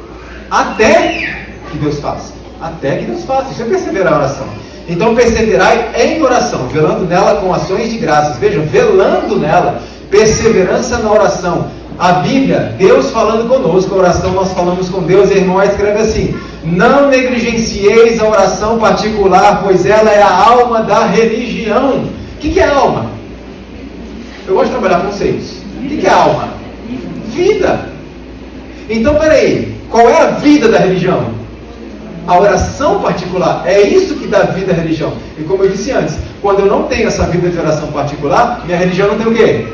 até que Deus faça. Até que Deus faça, isso é perseverar a oração. Então perseverai em oração, velando nela com ações de graças. Vejam, velando nela, perseverança na oração. A Bíblia, Deus falando conosco, a oração nós falamos com Deus, e a irmã escreve assim: não negligencieis a oração particular, pois ela é a alma da religião. O que é alma? Eu gosto de trabalhar conceitos. O que é alma? Vida. Então, peraí, qual é a vida da religião? A oração particular. É isso que dá vida à religião. E como eu disse antes, quando eu não tenho essa vida de oração particular, minha religião não tem o quê?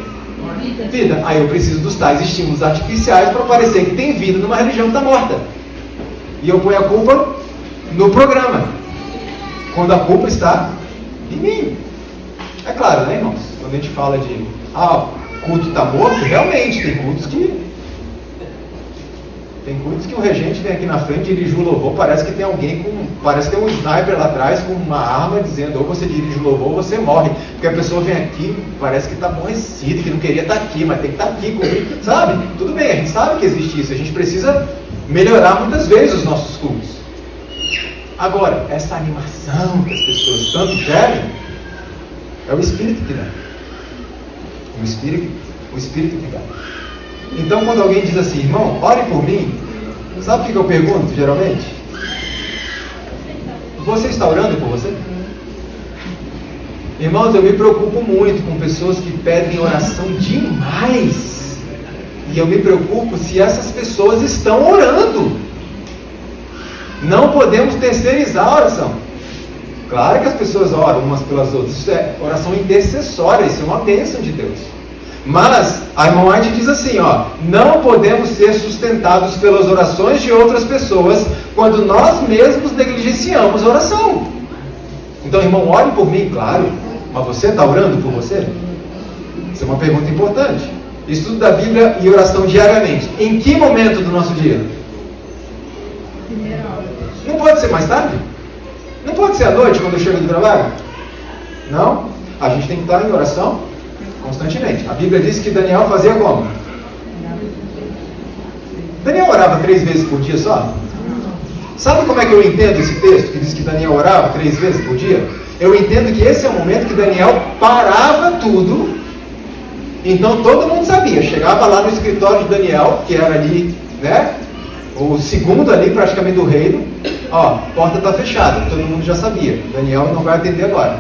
Vida. Aí eu preciso dos tais estímulos artificiais para parecer que tem vida numa religião que está morta. E eu ponho a culpa no programa, quando a culpa está em mim. É claro, né, irmãos? Quando a gente fala de culto está morto, realmente tem cultos que o regente vem aqui na frente, dirige o louvor, parece que tem alguém parece que tem um sniper lá atrás com uma arma dizendo: ou você dirige o louvor ou você morre, porque a pessoa vem aqui, parece que está aborrecido, que não queria estar aqui, mas tem que estar aqui comigo, sabe? Tudo bem, a gente sabe que existe isso, a gente precisa melhorar muitas vezes os nossos cultos. Agora, essa animação que as pessoas tanto querem, é o Espírito que dá. O Espírito que dá. Então, quando alguém diz assim: irmão, ore por mim, sabe o que eu pergunto geralmente? Você está orando por você? Irmãos, eu me preocupo muito com pessoas que pedem oração demais. E eu me preocupo se essas pessoas estão orando. Não podemos terceirizar a oração. Claro que as pessoas oram umas pelas outras. Isso é oração intercessória, isso é uma bênção de Deus. Mas a irmã White diz assim, não podemos ser sustentados pelas orações de outras pessoas quando nós mesmos negligenciamos a oração. Então, irmão, ore por mim, claro, mas você está orando por você? Isso é uma pergunta importante. Estudo da Bíblia e oração diariamente. Em que momento do nosso dia? Não pode ser mais tarde? Não pode ser à noite, quando eu chego do trabalho? Não. A gente tem que estar em oração constantemente. A Bíblia diz que Daniel fazia como? Daniel orava 3 vezes por dia só? Sabe como é que eu entendo esse texto que diz que Daniel orava 3 vezes por dia? Eu entendo que esse é o momento que Daniel parava tudo. Então todo mundo sabia. Chegava lá no escritório de Daniel, que era ali, né? O segundo ali praticamente do reino. Porta está fechada. Todo mundo já sabia. Daniel não vai atender agora.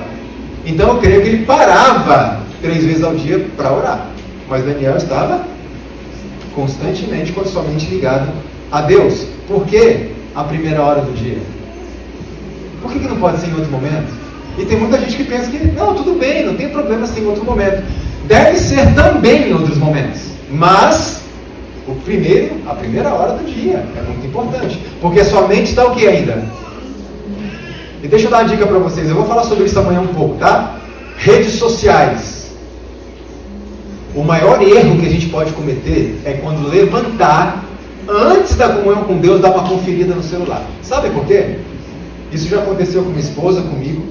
Então eu creio que ele parava 3 vezes ao dia para orar. Mas Daniel estava constantemente com a sua mente ligada a Deus. Por que a primeira hora do dia? Por que não pode ser em outro momento? E tem muita gente que pensa que não, tudo bem, não tem problema ser em outro momento. Deve ser também em outros momentos. Mas a primeira hora do dia é muito importante. Porque a sua mente está o que ainda? E deixa eu dar uma dica para vocês. Eu vou falar sobre isso amanhã um pouco, tá? Redes sociais. O maior erro que a gente pode cometer é quando levantar, antes da comunhão com Deus, dar uma conferida no celular. Sabe por quê? Isso já aconteceu com minha esposa, comigo.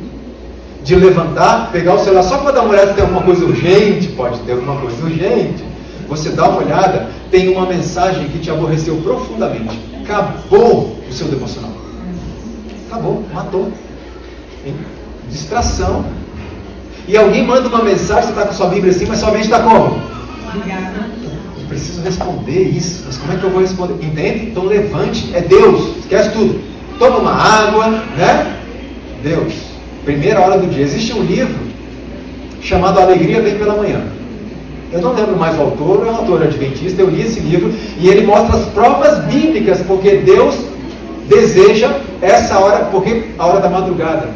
De levantar, pegar o celular só para dar uma olhada se tem alguma coisa urgente. Pode ter alguma coisa urgente. Você dá uma olhada, tem uma mensagem que te aborreceu profundamente. Acabou o seu devocional. Acabou, matou. Distração. E alguém manda uma mensagem, você está com sua Bíblia assim, mas sua mente está como? Eu preciso responder isso, mas como é que eu vou responder? Entende? Então levante, é Deus, esquece tudo. Toma uma água, né? Deus. Primeira hora do dia. Existe um livro chamado Alegria Vem Pela Manhã. Eu não lembro mais o autor, é um autor adventista, eu li esse livro, e ele mostra as provas bíblicas, porque Deus deseja essa hora, porque a hora da madrugada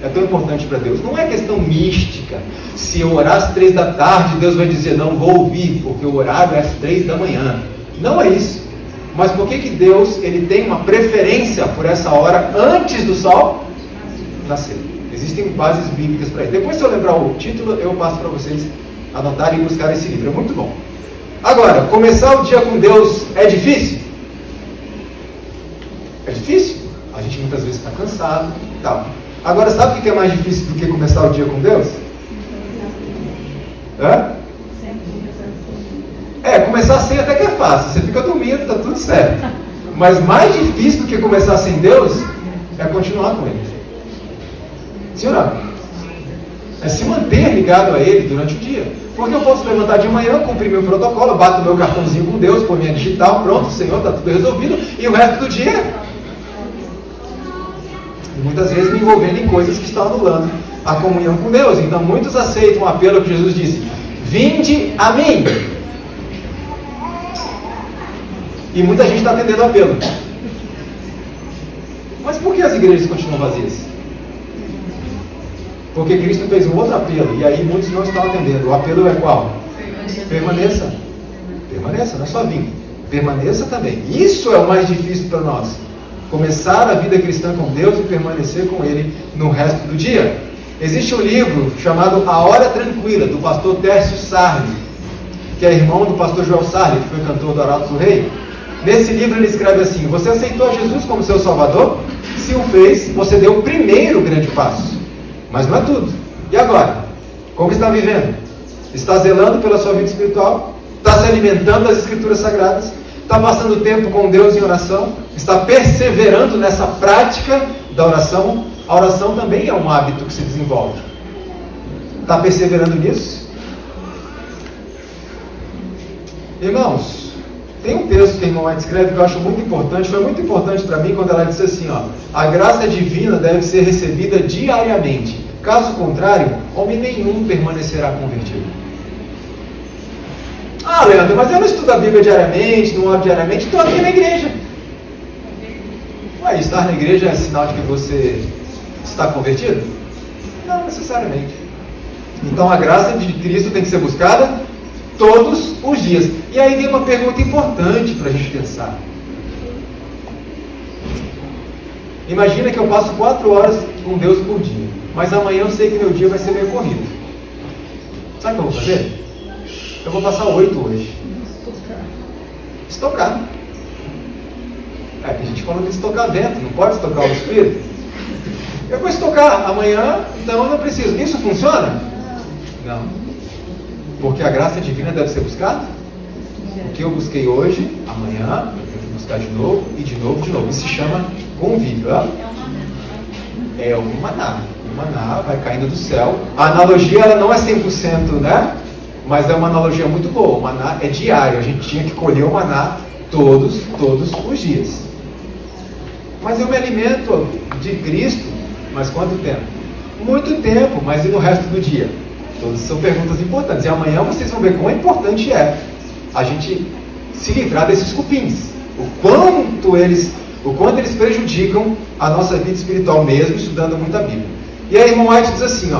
é tão importante para Deus. Não é questão mística. Se eu orar às 3 da tarde, Deus vai dizer, não vou ouvir, porque o horário é às 3 da manhã. Não é isso. Mas por que Deus ele tem uma preferência por essa hora antes do sol nascer? Existem bases bíblicas para isso. Depois, se eu lembrar o título, eu passo para vocês anotarem e buscar esse livro. É muito bom. Agora, começar o dia com Deus é difícil? É difícil. A gente muitas vezes está cansado e tal. Agora, sabe o que é mais difícil do que começar o dia com Deus? Começar sem até que é fácil. Você fica dormindo, está tudo certo. Mas mais difícil do que começar sem Deus é continuar com Ele. Sim ou não? É se manter ligado a Ele durante o dia. Porque eu posso levantar de manhã, cumprir meu protocolo, bato meu cartãozinho com Deus, põe minha digital, pronto, Senhor, está tudo resolvido. E o resto do dia, e muitas vezes me envolvendo em coisas que estão anulando a comunhão com Deus. Então muitos aceitam o apelo que Jesus disse: vinde a mim. E muita gente está atendendo o apelo. Mas por que as igrejas continuam vazias? Porque Cristo fez um outro apelo, e aí muitos não estão atendendo. O apelo é qual? Permaneça. Permaneça, não é só vir. Permaneça também. Isso é o mais difícil para nós. Começar a vida cristã com Deus e permanecer com Ele no resto do dia. Existe um livro chamado A Hora Tranquila, do pastor Tércio Sarli, que é irmão do pastor Joel Sarli, que foi cantor do Arautos do Rei. Nesse livro ele escreve assim: você aceitou Jesus como seu Salvador? Se o fez, você deu o primeiro grande passo. Mas não é tudo. E agora? Como está vivendo? Está zelando pela sua vida espiritual? Está se alimentando das Escrituras Sagradas? Está passando tempo com Deus em oração? Está perseverando nessa prática da oração? A oração também é um hábito que se desenvolve. Está perseverando nisso? Irmãos, tem um texto que a irmã White escreve que eu acho muito importante. Foi muito importante para mim quando ela disse assim, a graça divina deve ser recebida diariamente. Caso contrário, homem nenhum permanecerá convertido. Ah, Leandro, mas eu não estudo a Bíblia diariamente, não oro diariamente, estou aqui na igreja. Ué, estar na igreja é sinal de que você está convertido? Não necessariamente. Então a graça de Cristo tem que ser buscada todos os dias. E aí vem uma pergunta importante para a gente pensar. Imagina que eu passo 4 horas com Deus por dia, mas amanhã eu sei que meu dia vai ser meio corrido. Sabe o que eu vou fazer? Eu vou passar 8 hoje. Estocar. Tem gente falando de estocar vento, não pode estocar o espírito. Eu vou estocar amanhã, então eu não preciso. Isso funciona? Não. Porque a graça divina deve ser buscada? O que eu busquei hoje, amanhã eu tenho que buscar de novo e de novo, de novo. Isso se chama convívio. É o maná. O maná vai caindo do céu. A analogia ela não é 100%, né? Mas é uma analogia muito boa. O maná é diário. A gente tinha que colher o maná todos os dias. Mas eu me alimento de Cristo, mas quanto tempo? Muito tempo, mas e no resto do dia? Todas são perguntas importantes. E amanhã vocês vão ver quão importante é a gente se livrar desses cupins. O quanto eles prejudicam a nossa vida espiritual mesmo, estudando muito a Bíblia. E aí, irmão White diz assim,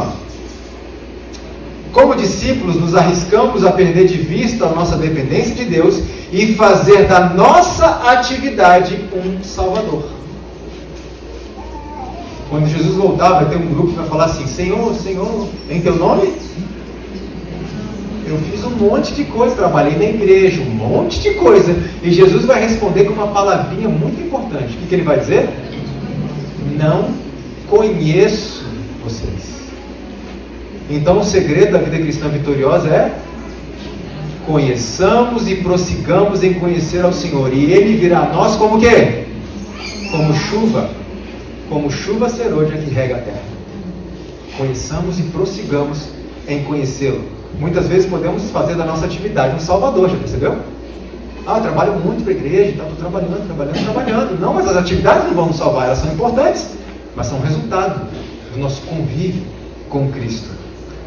como discípulos, nos arriscamos a perder de vista a nossa dependência de Deus e fazer da nossa atividade um Salvador. Quando Jesus voltar, vai ter um grupo que vai falar assim: Senhor, Senhor, em teu nome? Eu fiz um monte de coisa, trabalhei na igreja, um monte de coisa. E Jesus vai responder com uma palavrinha muito importante. O que ele vai dizer? Não conheço vocês. Então o segredo da vida cristã vitoriosa é: conheçamos e prossigamos em conhecer ao Senhor. E Ele virá a nós como o quê? Como chuva. Como chuva serôdia que rega a terra. Conheçamos e prossigamos em conhecê-lo. Muitas vezes podemos fazer da nossa atividade um salvador, já percebeu? Eu trabalho muito para a igreja, estou trabalhando. Não, mas as atividades não vão nos salvar, elas são importantes, mas são resultado do nosso convívio com Cristo.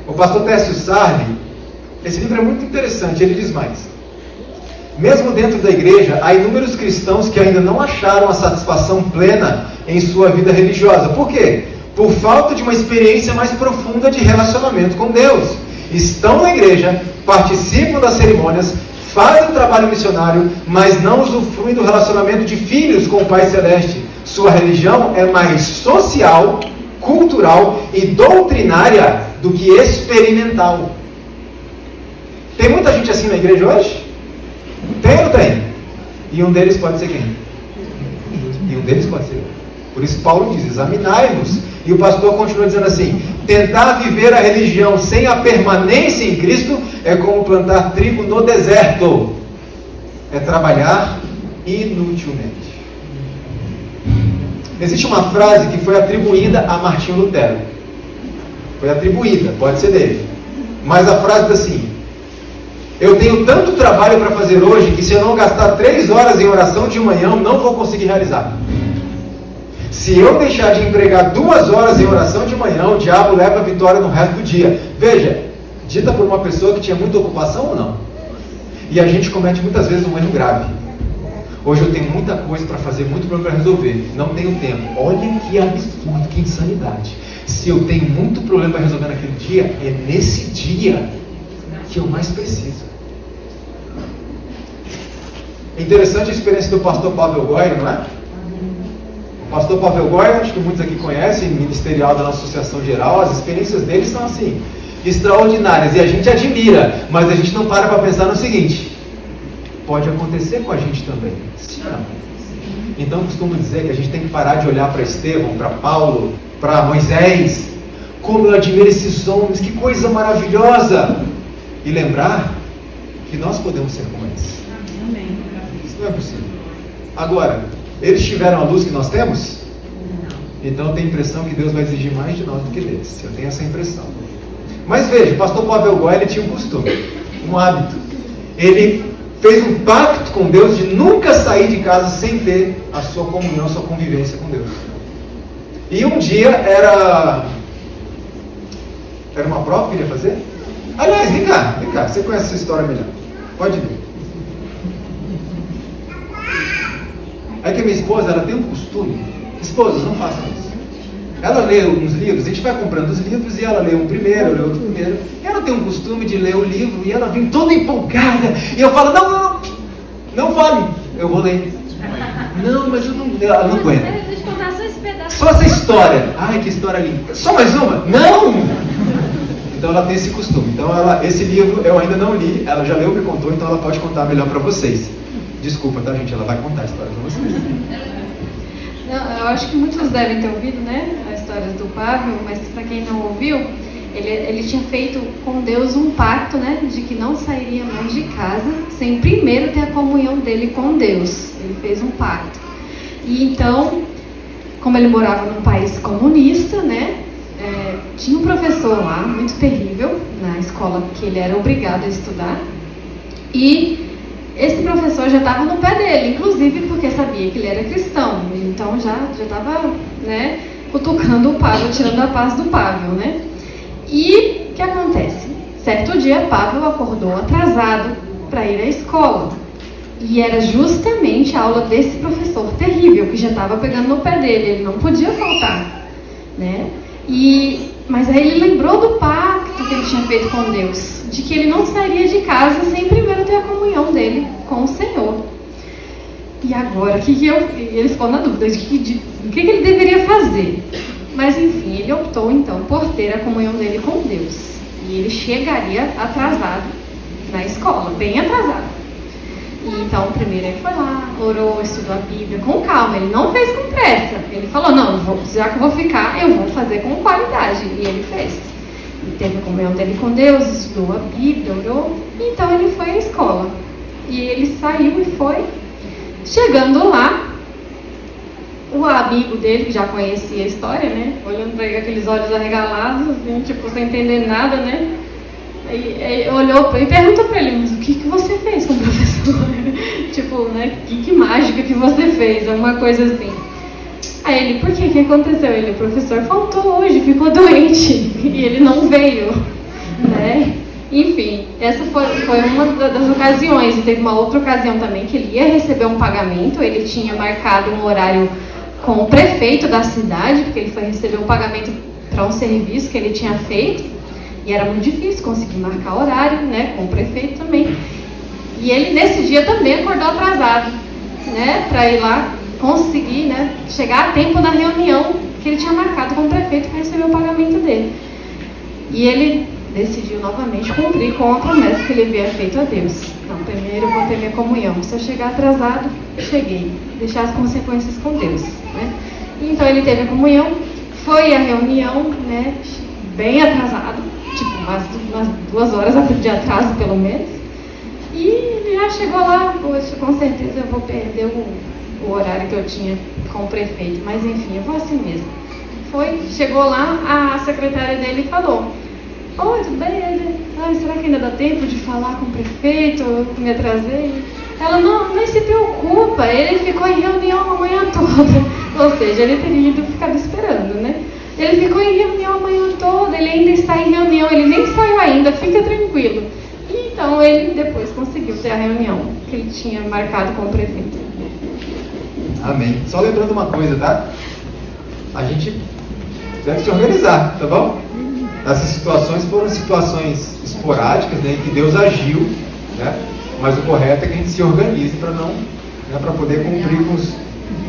O pastor Tércio Sarli, esse livro é muito interessante, ele diz mais: mesmo dentro da igreja, há inúmeros cristãos que ainda não acharam a satisfação plena em sua vida religiosa. Por quê? Por falta de uma experiência mais profunda de relacionamento com Deus. Estão na igreja, participam das cerimônias, fazem o trabalho missionário, mas não usufruem do relacionamento de filhos com o Pai Celeste. Sua religião é mais social, cultural e doutrinária do que experimental. Tem muita gente assim na igreja hoje? Tem ou não tem? E um deles pode ser quem? E um deles pode ser eu. Por isso Paulo diz, examinai-vos. E o pastor continua dizendo assim, tentar viver a religião sem a permanência em Cristo é como plantar trigo no deserto. É trabalhar inutilmente. Existe uma frase que foi atribuída a Martinho Lutero. Foi atribuída, pode ser dele. Mas a frase diz assim, eu tenho tanto trabalho para fazer hoje que se eu não gastar 3 horas em oração de manhã, eu não vou conseguir realizar. Se eu deixar de empregar 2 horas em oração de manhã, o diabo leva a vitória no resto do dia. Veja, dita por uma pessoa que tinha muita ocupação ou não? E a gente comete muitas vezes um erro grave. Hoje eu tenho muita coisa para fazer, muito problema para resolver. Não tenho tempo. Olha que absurdo, que insanidade. Se eu tenho muito problema para resolver naquele dia, é nesse dia que eu mais preciso. É interessante a experiência do pastor Pavel Goyer, não é? O pastor Pavel Goyer, acho que muitos aqui conhecem, ministerial da nossa Associação Geral, as experiências dele são assim, extraordinárias. E a gente admira, mas a gente não para pensar no seguinte, pode acontecer com a gente também. Sim, não. Então costumo dizer que a gente tem que parar de olhar para Estevão, para Paulo, para Moisés, como eu admiro esses homens, que coisa maravilhosa, e lembrar que nós podemos ser como eles. Isso não é possível. Agora, eles tiveram a luz que nós temos? Então eu tenho a impressão que Deus vai exigir mais de nós do que deles. Eu tenho essa impressão. Mas veja, o pastor Pavel Goyer tinha um costume, um hábito. Ele fez um pacto com Deus de nunca sair de casa sem ter a sua comunhão, a sua convivência com Deus. E um dia era uma prova que ele ia fazer? Aliás, vem cá, você conhece essa história melhor. Pode vir. É que a minha esposa, ela tem um costume. Esposas, não façam isso. Ela lê uns livros, a gente vai comprando os livros e ela lê um primeiro, eu leio outro primeiro. E ela tem um costume de ler o livro e ela vem toda empolgada. E eu falo, não fale, eu vou ler. Não, mas ela não aguenta. Deixa eu contar só esse pedaço. Só essa história. Ai, que história linda. Só mais uma? Não! Então ela tem esse costume. Então esse livro eu ainda não li, ela já leu, me contou, então ela pode contar melhor para vocês. Desculpa, tá, gente? Ela vai contar a história para vocês. Não, eu acho que muitos devem ter ouvido, né, a história do Pavel, mas para quem não ouviu, ele tinha feito com Deus um pacto, né, de que não sairia mais de casa sem primeiro ter a comunhão dele com Deus. Ele fez um pacto. E então, como ele morava num país comunista, né, tinha um professor lá, muito terrível, na escola que ele era obrigado a estudar, e esse professor já estava no pé dele, inclusive porque sabia que ele era cristão, então já estava, né, cutucando o Pavel, tirando a paz do Pavel, né? E o que acontece? Certo dia, Pavel acordou atrasado para ir à escola, e era justamente a aula desse professor terrível, que já estava pegando no pé dele, ele não podia faltar, né? Mas aí ele lembrou do pacto que ele tinha feito com Deus, de que ele não sairia de casa sem primeiro ter a comunhão dele com o Senhor. E agora, ele ficou na dúvida de o que ele deveria fazer. Mas enfim, ele optou então por ter a comunhão dele com Deus. E ele chegaria atrasado na escola, bem atrasado. E então, primeiro ele foi lá, orou, estudou a Bíblia com calma, ele não fez com pressa. Ele falou, já que eu vou ficar, eu vou fazer com qualidade. E ele fez. Ele teve a comunhão dele com Deus, estudou a Bíblia, orou. Então ele foi à escola. E ele saiu e foi. Chegando lá, o amigo dele, que já conhecia a história, né? Olhando para ele com aqueles olhos arregalados, assim, tipo, sem entender nada, né? Aí olhou e perguntou para ele, mas o que você fez com o professor? Tipo, né? Que mágica que você fez? Alguma coisa assim. Aí ele, por quê? O que aconteceu? Ele, o professor faltou hoje, ficou doente. E ele não veio, né? Enfim, essa foi uma das ocasiões. E teve uma outra ocasião também que ele ia receber um pagamento. Ele tinha marcado um horário com o prefeito da cidade, porque ele foi receber um pagamento para um serviço que ele tinha feito. E era muito difícil conseguir marcar horário, né, com o prefeito também. E ele, nesse dia, também acordou atrasado, né, para ir lá conseguir, né, chegar a tempo na reunião que ele tinha marcado com o prefeito para receber o pagamento dele. E ele decidiu novamente cumprir com a promessa que ele havia feito a Deus. Então, primeiro eu vou ter minha comunhão. Se eu chegar atrasado, cheguei. Deixar as consequências com Deus, né? Então ele teve a comunhão, foi à reunião, né, bem atrasado, tipo umas 2 horas de atraso pelo menos. E ele já chegou lá, poxa, com certeza eu vou perder o horário que eu tinha com o prefeito, mas enfim, eu vou assim mesmo. Chegou lá, a secretária dele falou: oi, tudo bem? Será que ainda dá tempo de falar com o prefeito? Eu me atrasei. Ela, não, nem se preocupa, ele ficou em reunião a manhã toda. Ou seja, ele teria ficado esperando, né? Ele ficou em reunião a manhã toda, ele ainda está em reunião, ele nem saiu ainda, fica tranquilo. E então ele depois conseguiu ter a reunião que ele tinha marcado com o prefeito. Amém. Só lembrando uma coisa, tá? A gente deve se organizar, tá bom? Essas situações foram situações esporádicas, né, em que Deus agiu, né? Mas o correto é que a gente se organize para não, né, para poder cumprir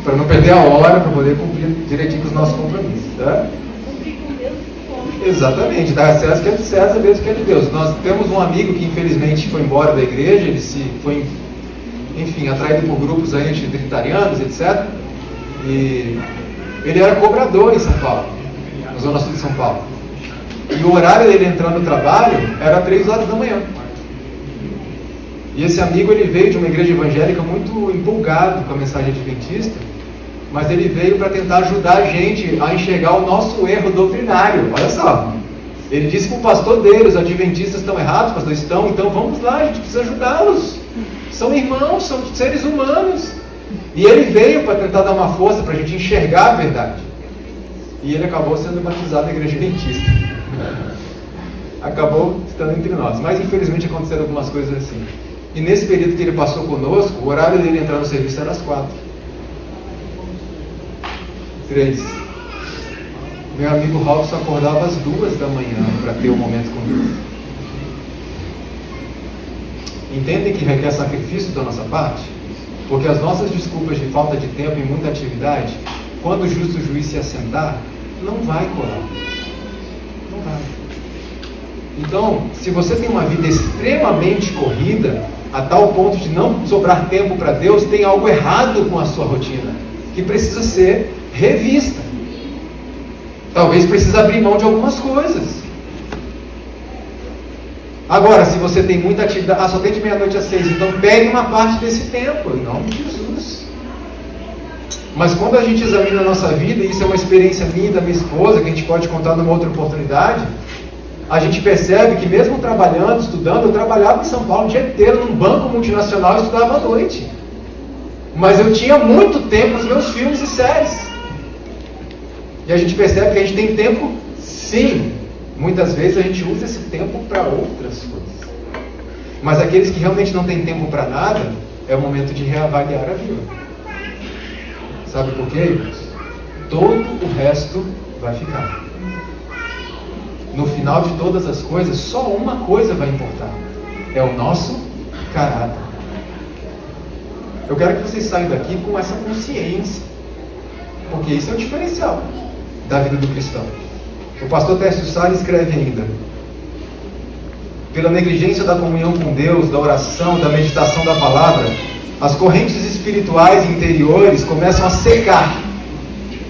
para não perder a hora, para poder cumprir direitinho com os nossos compromissos, tá? Cumprir com Deus e com Exatamente, dar a César o que é de César, Deus o que é de Deus. Nós temos um amigo que infelizmente foi embora da igreja, ele foi, enfim, atraído por grupos aí anti-trinitarianos, etc. E ele era cobrador em São Paulo, na zona sul de São Paulo. E o horário dele entrando no trabalho era 3 horas da manhã. E esse amigo, ele veio de uma igreja evangélica muito empolgado com a mensagem adventista, mas ele veio para tentar ajudar a gente a enxergar o nosso erro doutrinário. Olha só, ele disse para o pastor dele: os adventistas estão errados, pastor, estão, então vamos lá, a gente precisa ajudá-los. São irmãos, são seres humanos. E ele veio para tentar dar uma força para a gente enxergar a verdade. E ele acabou sendo batizado na igreja adventista. Acabou estando entre nós, mas infelizmente aconteceram algumas coisas assim. E nesse período que ele passou conosco, o horário dele entrar no serviço era às 4. 3. Meu amigo Robson acordava às 2 da manhã para ter um momento com Deus. Entendem que requer sacrifício da nossa parte? Porque as nossas desculpas de falta de tempo e muita atividade, quando o justo juiz se assentar, não vai colar. Não vai. Então, se você tem uma vida extremamente corrida, a tal ponto de não sobrar tempo para Deus, tem algo errado com a sua rotina, que precisa ser revista. Talvez precise abrir mão de algumas coisas. Agora, se você tem muita atividade, só tem de meia-noite às 6, então pegue uma parte desse tempo, em nome de Jesus. Mas quando a gente examina a nossa vida, e isso é uma experiência minha e da minha esposa, que a gente pode contar numa outra oportunidade, a gente percebe que mesmo trabalhando, estudando, eu trabalhava em São Paulo o dia inteiro, num banco multinacional, e estudava à noite. Mas eu tinha muito tempo nos meus filmes e séries. E a gente percebe que a gente tem tempo, sim. Muitas vezes a gente usa esse tempo para outras coisas. Mas aqueles que realmente não têm tempo para nada, é o momento de reavaliar a vida. Sabe por quê, irmãos? Todo o resto vai ficar. No final de todas as coisas, só uma coisa vai importar: é o nosso caráter. Eu quero que vocês saiam daqui com essa consciência, porque isso é o diferencial da vida do cristão. O pastor Tércio Salles escreve ainda: pela negligência da comunhão com Deus, da oração, da meditação da palavra, as correntes espirituais interiores começam a secar,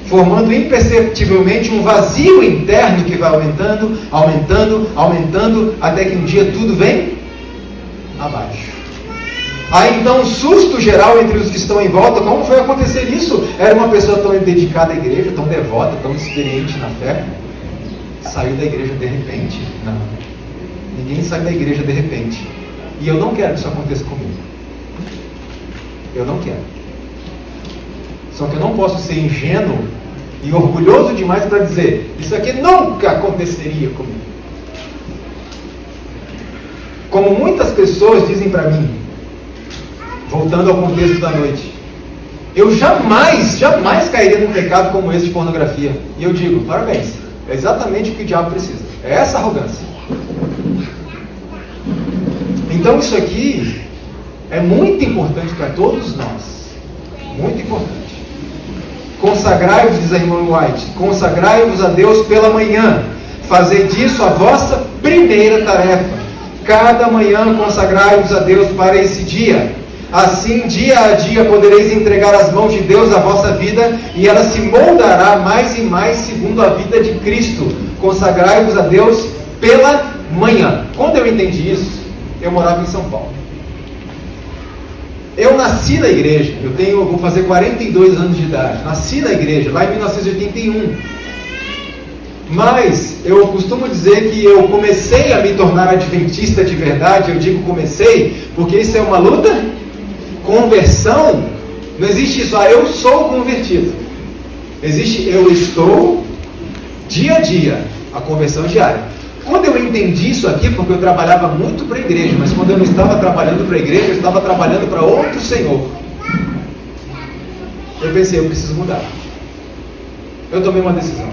formando imperceptivelmente um vazio interno que vai aumentando, aumentando, aumentando, até que um dia tudo vem abaixo. Aí então um susto geral entre os que estão em volta. Como foi acontecer isso? Era uma pessoa tão dedicada à igreja, tão devota, tão experiente na fé. Saiu da igreja de repente? Não. Ninguém sai da igreja de repente. E eu não quero que isso aconteça comigo. Eu não quero. Só que eu não posso ser ingênuo e orgulhoso demais para dizer: isso aqui nunca aconteceria comigo. Como muitas pessoas dizem para mim, voltando ao contexto da noite, eu jamais cairia num pecado como esse de pornografia. E eu digo: parabéns, é exatamente o que o diabo precisa. É essa arrogância. Então isso aqui é muito importante para todos nós. Muito importante. Consagrai-vos, diz a irmã White, consagrai-vos a Deus pela manhã. Fazei disso a vossa primeira tarefa. Cada manhã consagrai-vos a Deus para esse dia. Assim, dia a dia podereis entregar às mãos de Deus a vossa vida, e ela se moldará mais e mais segundo a vida de Cristo. Consagrai-vos a Deus pela manhã. Quando eu entendi isso, eu morava em São Paulo. Eu nasci na igreja, vou fazer 42 anos de idade. Nasci na igreja, lá em 1981. Mas eu costumo dizer que eu comecei a me tornar adventista de verdade. Eu digo comecei, porque isso é uma luta. Conversão, não existe isso, eu sou convertido. Existe eu estou dia a dia, a conversão diária. Quando eu entendi isso aqui, porque eu trabalhava muito para a igreja, mas quando eu não estava trabalhando para a igreja, eu estava trabalhando para outro Senhor. Eu pensei, eu preciso mudar. Eu tomei uma decisão.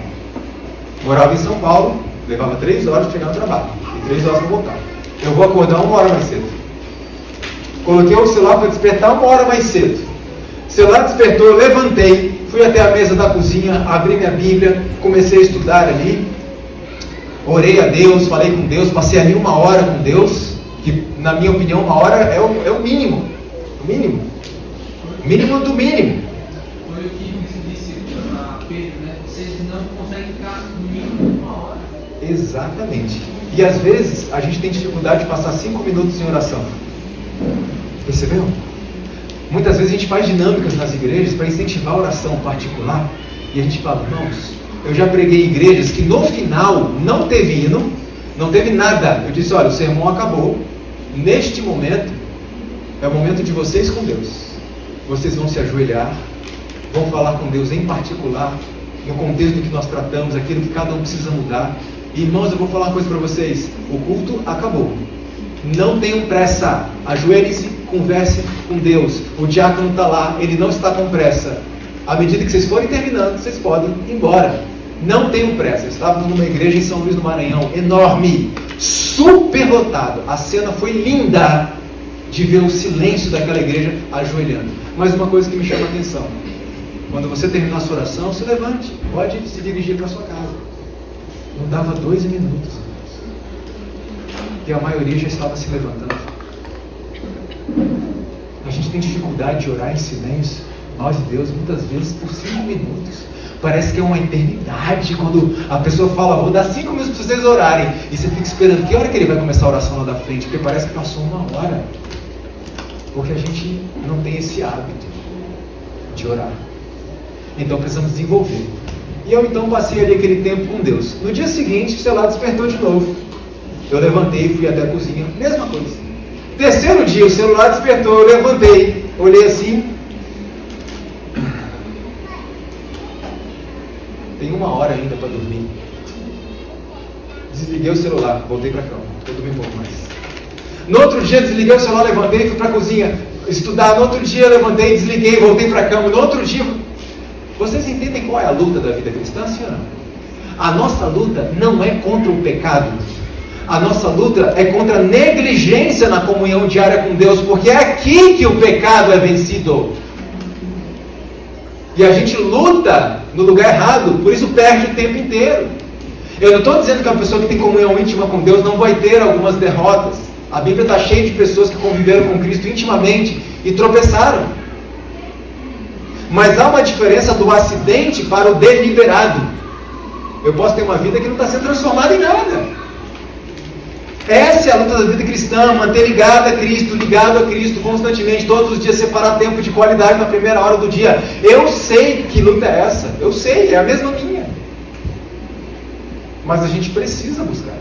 Morava em São Paulo, levava 3 horas para chegar no trabalho e 3 horas para voltar. Eu vou acordar 1 hora mais cedo. Coloquei o celular para despertar 1 hora mais cedo. O celular despertou, eu levantei, fui até a mesa da cozinha, abri minha Bíblia, comecei a estudar ali. Orei a Deus, falei com Deus, passei ali 1 hora com Deus, que na minha opinião 1 hora é o mínimo. O mínimo. O mínimo do mínimo. Foi o que disse a Pedro, né? Vocês não conseguem ficar no mínimo 1 hora. Exatamente. E às vezes a gente tem dificuldade de passar 5 minutos em oração. Percebeu? Muitas vezes a gente faz dinâmicas nas igrejas para incentivar a oração particular. E a gente fala, irmãos, eu já preguei em igrejas que no final não teve hino, não teve nada. Eu disse, olha, o sermão acabou. Neste momento, é o momento de vocês com Deus. Vocês vão se ajoelhar, vão falar com Deus em particular, no contexto do que nós tratamos, aquilo que cada um precisa mudar. E, irmãos, eu vou falar uma coisa para vocês. O culto acabou. Não tenham pressa. Ajoelhem-se, conversem com Deus. O diácono está lá, ele não está com pressa. À medida que vocês forem terminando, vocês podem ir embora. Não tenham pressa. Estávamos numa igreja em São Luís do Maranhão, enorme, super lotado. A cena foi linda de ver o silêncio daquela igreja ajoelhando. Mas uma coisa que me chama a atenção: quando você terminar a sua oração, se levante, pode se dirigir para sua casa. Não dava 2 minutos, e a maioria já estava se levantando. A gente tem dificuldade de orar em silêncio, nós e Deus, muitas vezes por 5 minutos. Parece que é uma eternidade quando a pessoa fala, vou dar 5 minutos para vocês orarem, e você fica esperando que hora que ele vai começar a oração lá da frente, porque parece que passou 1 hora, porque a gente não tem esse hábito de orar. Então precisamos desenvolver. E eu então passei ali aquele tempo com Deus. No dia seguinte, o celular despertou de novo. Eu levantei e fui até a cozinha, mesma coisa. Terceiro dia, o celular despertou, eu levantei, olhei assim, tem 1 hora ainda para dormir. Desliguei o celular, voltei para a cama, vou dormir um pouco mais. No outro dia, desliguei o celular, levantei e fui para a cozinha estudar. No outro dia, levantei, desliguei, voltei para a cama. No outro dia, vocês entendem qual é a luta da vida cristã, sim ou não? A nossa luta não é contra o pecado. A nossa luta é contra a negligência na comunhão diária com Deus, porque é aqui que o pecado é vencido. E a gente luta no lugar errado, por isso perde o tempo inteiro. Eu não estou dizendo que uma pessoa que tem comunhão íntima com Deus não vai ter algumas derrotas. A Bíblia está cheia de pessoas que conviveram com Cristo intimamente e tropeçaram. Mas há uma diferença do acidente para o deliberado. Eu posso ter uma vida que não está sendo transformada em nada. Essa é a luta da vida cristã, manter ligado a Cristo constantemente, todos os dias, separar tempo de qualidade na primeira hora do dia. Eu sei que luta é essa, eu sei, é a mesma minha. Mas a gente precisa buscar.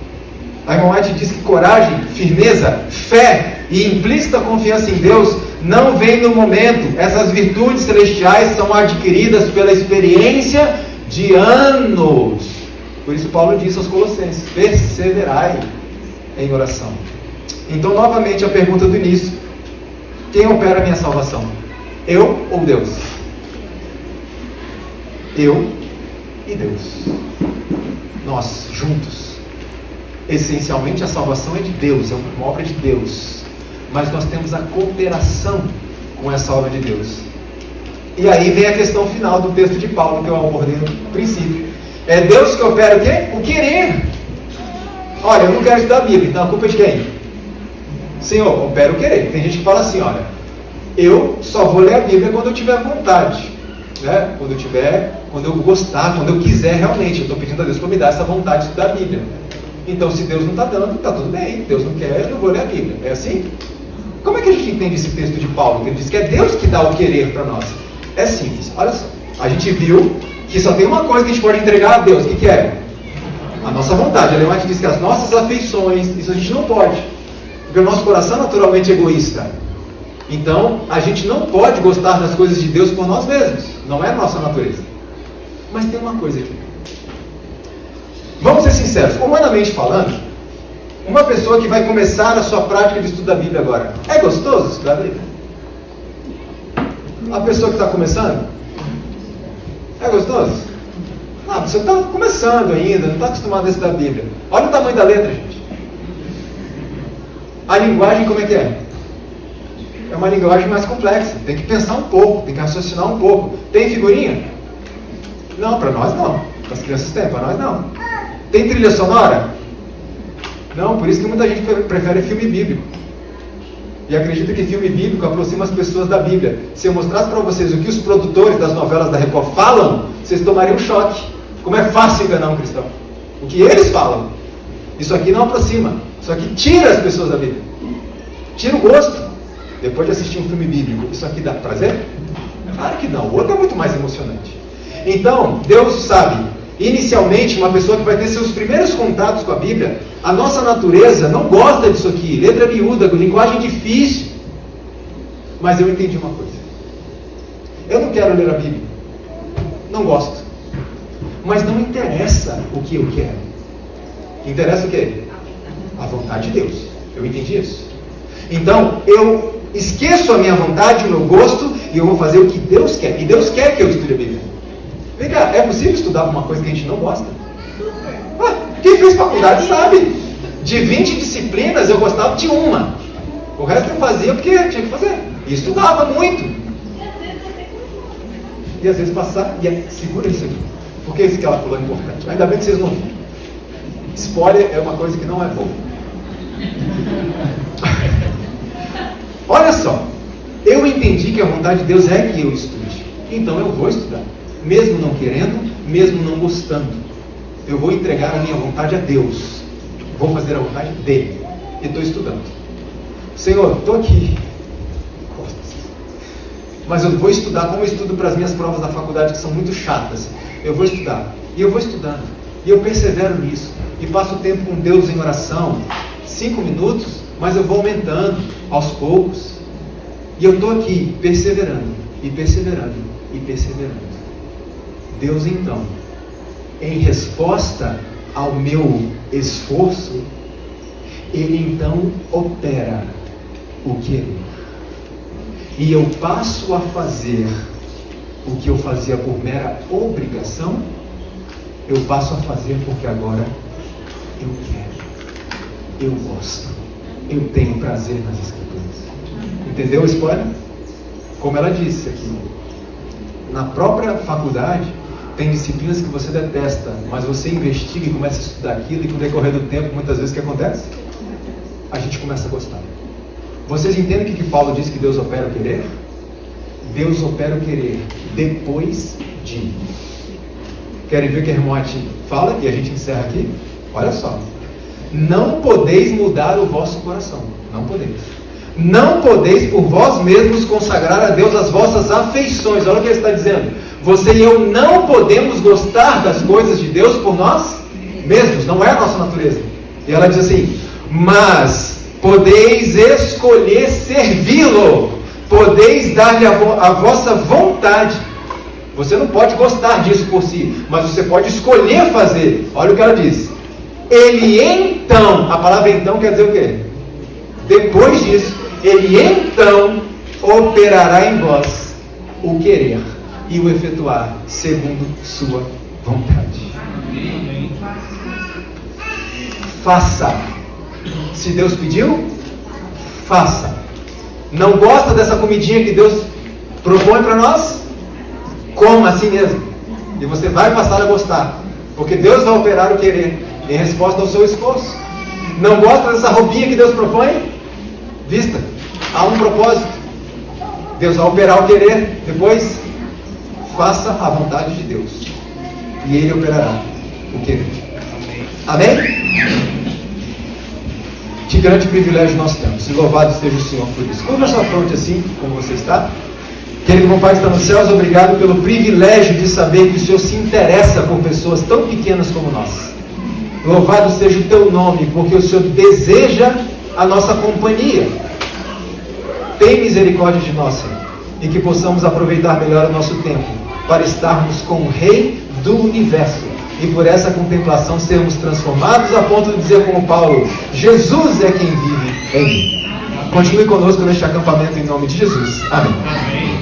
A irmã White diz que coragem, firmeza, fé e implícita confiança em Deus não vem no momento. Essas virtudes celestiais são adquiridas pela experiência de anos. Por isso Paulo disse aos Colossenses, perseverai em oração. Então, novamente, a pergunta do início: quem opera a minha salvação? Eu ou Deus? Eu e Deus. Nós, juntos. Essencialmente, a salvação é de Deus, é uma obra de Deus. Mas nós temos a cooperação com essa obra de Deus. E aí vem a questão final do texto de Paulo, que eu abordei no princípio. É Deus que opera o quê? O querer. Olha, eu não quero estudar a Bíblia, então a culpa é de quem? Senhor, opera o querer. Tem gente que fala assim, olha, eu só vou ler a Bíblia quando eu tiver vontade, né? Quando eu gostar, quando eu quiser realmente. Eu estou pedindo a Deus para me dar essa vontade de estudar a Bíblia. Então, se Deus não está dando, está tudo bem. Deus não quer, eu não vou ler a Bíblia. É assim? Como é que a gente entende esse texto de Paulo? Que ele diz que é Deus que dá o querer para nós. É simples. Olha só. A gente viu que só tem uma coisa que a gente pode entregar a Deus. O que é? A nossa vontade. A Leonardo diz que as nossas afeições, isso a gente não pode. Porque o nosso coração é naturalmente egoísta. Então, a gente não pode gostar das coisas de Deus por nós mesmos. Não é a nossa natureza. Mas tem uma coisa aqui. Vamos ser sinceros. Humanamente falando, uma pessoa que vai começar a sua prática de estudo da Bíblia agora, é gostoso estudar a Bíblia? A pessoa que está começando? É gostoso? Ah, você está começando ainda, não está acostumado a estudar a Bíblia. Olha o tamanho da letra, gente. A linguagem como é que é? É uma linguagem mais complexa. Tem que pensar um pouco, tem que raciocinar um pouco. Tem figurinha? Não, para nós não. Para as crianças tem, para nós não. Tem trilha sonora? Não, por isso que muita gente prefere filme bíblico. E acredita que filme bíblico aproxima as pessoas da Bíblia. Se eu mostrasse para vocês o que os produtores das novelas da Record falam, vocês tomariam um choque. Como é fácil enganar um cristão. O que eles falam. Isso aqui não aproxima. Isso aqui tira as pessoas da Bíblia. Tira o gosto. Depois de assistir um filme bíblico, isso aqui dá prazer? Claro que não. O outro é muito mais emocionante. Então, Deus sabe. Inicialmente, uma pessoa que vai ter seus primeiros contatos com a Bíblia, a nossa natureza não gosta disso aqui. Letra miúda, linguagem difícil. Mas eu entendi uma coisa. Eu não quero ler a Bíblia. Não gosto. Mas não interessa o que eu quero. Interessa o quê? A vontade de Deus. Eu entendi isso. Então, eu esqueço a minha vontade, o meu gosto, e eu vou fazer o que Deus quer. E Deus quer que eu estude a Bíblia. Vem cá, é possível estudar uma coisa que a gente não gosta? Ah, quem fez faculdade sabe. De 20 disciplinas, eu gostava de uma. O resto eu fazia porque tinha que fazer. E estudava muito. E às vezes passar... segura isso aqui. Porque isso que ela falou é importante. Ainda bem que vocês não viram. Spoiler é uma coisa que não é boa. Olha só. Eu entendi que a vontade de Deus é que eu estude. Então eu vou estudar. Mesmo não querendo, mesmo não gostando. Eu vou entregar a minha vontade a Deus. Vou fazer a vontade dele. E estou estudando. Senhor, estou aqui. Mas eu vou estudar como eu estudo para as minhas provas da faculdade, que são muito chatas. Eu vou estudar. E eu vou estudando. E eu persevero nisso. E passo o tempo com Deus em oração. 5 minutos, mas eu vou aumentando aos poucos. E eu estou aqui, perseverando. E perseverando. E perseverando. Deus então, em resposta ao meu esforço, Ele então opera o querer. E eu passo a fazer o que eu fazia por mera obrigação, eu passo a fazer porque agora eu quero, eu gosto, eu tenho prazer nas Escrituras. Entendeu o spoiler? Como ela disse aqui, na própria faculdade, tem disciplinas que você detesta, mas você investiga e começa a estudar aquilo, e com o decorrer do tempo, muitas vezes o que acontece? A gente começa a gostar. Vocês entendem o que Paulo diz que Deus opera o querer? Deus opera o querer depois de. Querem ver o que a irmã fala? E a gente encerra aqui? Olha só. Não podeis mudar o vosso coração. Não podeis. Não podeis por vós mesmos consagrar a Deus as vossas afeições. Olha o que ele está dizendo. Você e eu não podemos gostar das coisas de Deus por nós mesmos. Não é a nossa natureza. E ela diz assim: mas podeis escolher servi-lo. Podeis dar-lhe a vossa vontade. Você não pode gostar disso por si, mas você pode escolher fazer. Olha o que ela diz. Ele então, a palavra então quer dizer o quê? Depois disso, ele então operará em vós o querer e o efetuar segundo sua vontade. Faça. Se Deus pediu, faça. Não gosta dessa comidinha que Deus propõe para nós? Coma assim mesmo. E você vai passar a gostar. Porque Deus vai operar o querer em resposta ao seu esforço. Não gosta dessa roupinha que Deus propõe? Vista. Há um propósito. Deus vai operar o querer, depois faça a vontade de Deus. E Ele operará o querer. Amém? Que grande privilégio nós temos. E louvado esteja o Senhor por isso. Curva a sua fronte assim, como você está. Querido meu Pai que está nos céus, obrigado pelo privilégio de saber que o Senhor se interessa por pessoas tão pequenas como nós. Louvado seja o Teu nome, porque o Senhor deseja a nossa companhia. Tem misericórdia de nós, Senhor, e que possamos aproveitar melhor o nosso tempo para estarmos com o Rei do Universo e por essa contemplação sermos transformados a ponto de dizer como Paulo: Jesus é quem vive em mim. Continue conosco neste acampamento em nome de Jesus. Amém.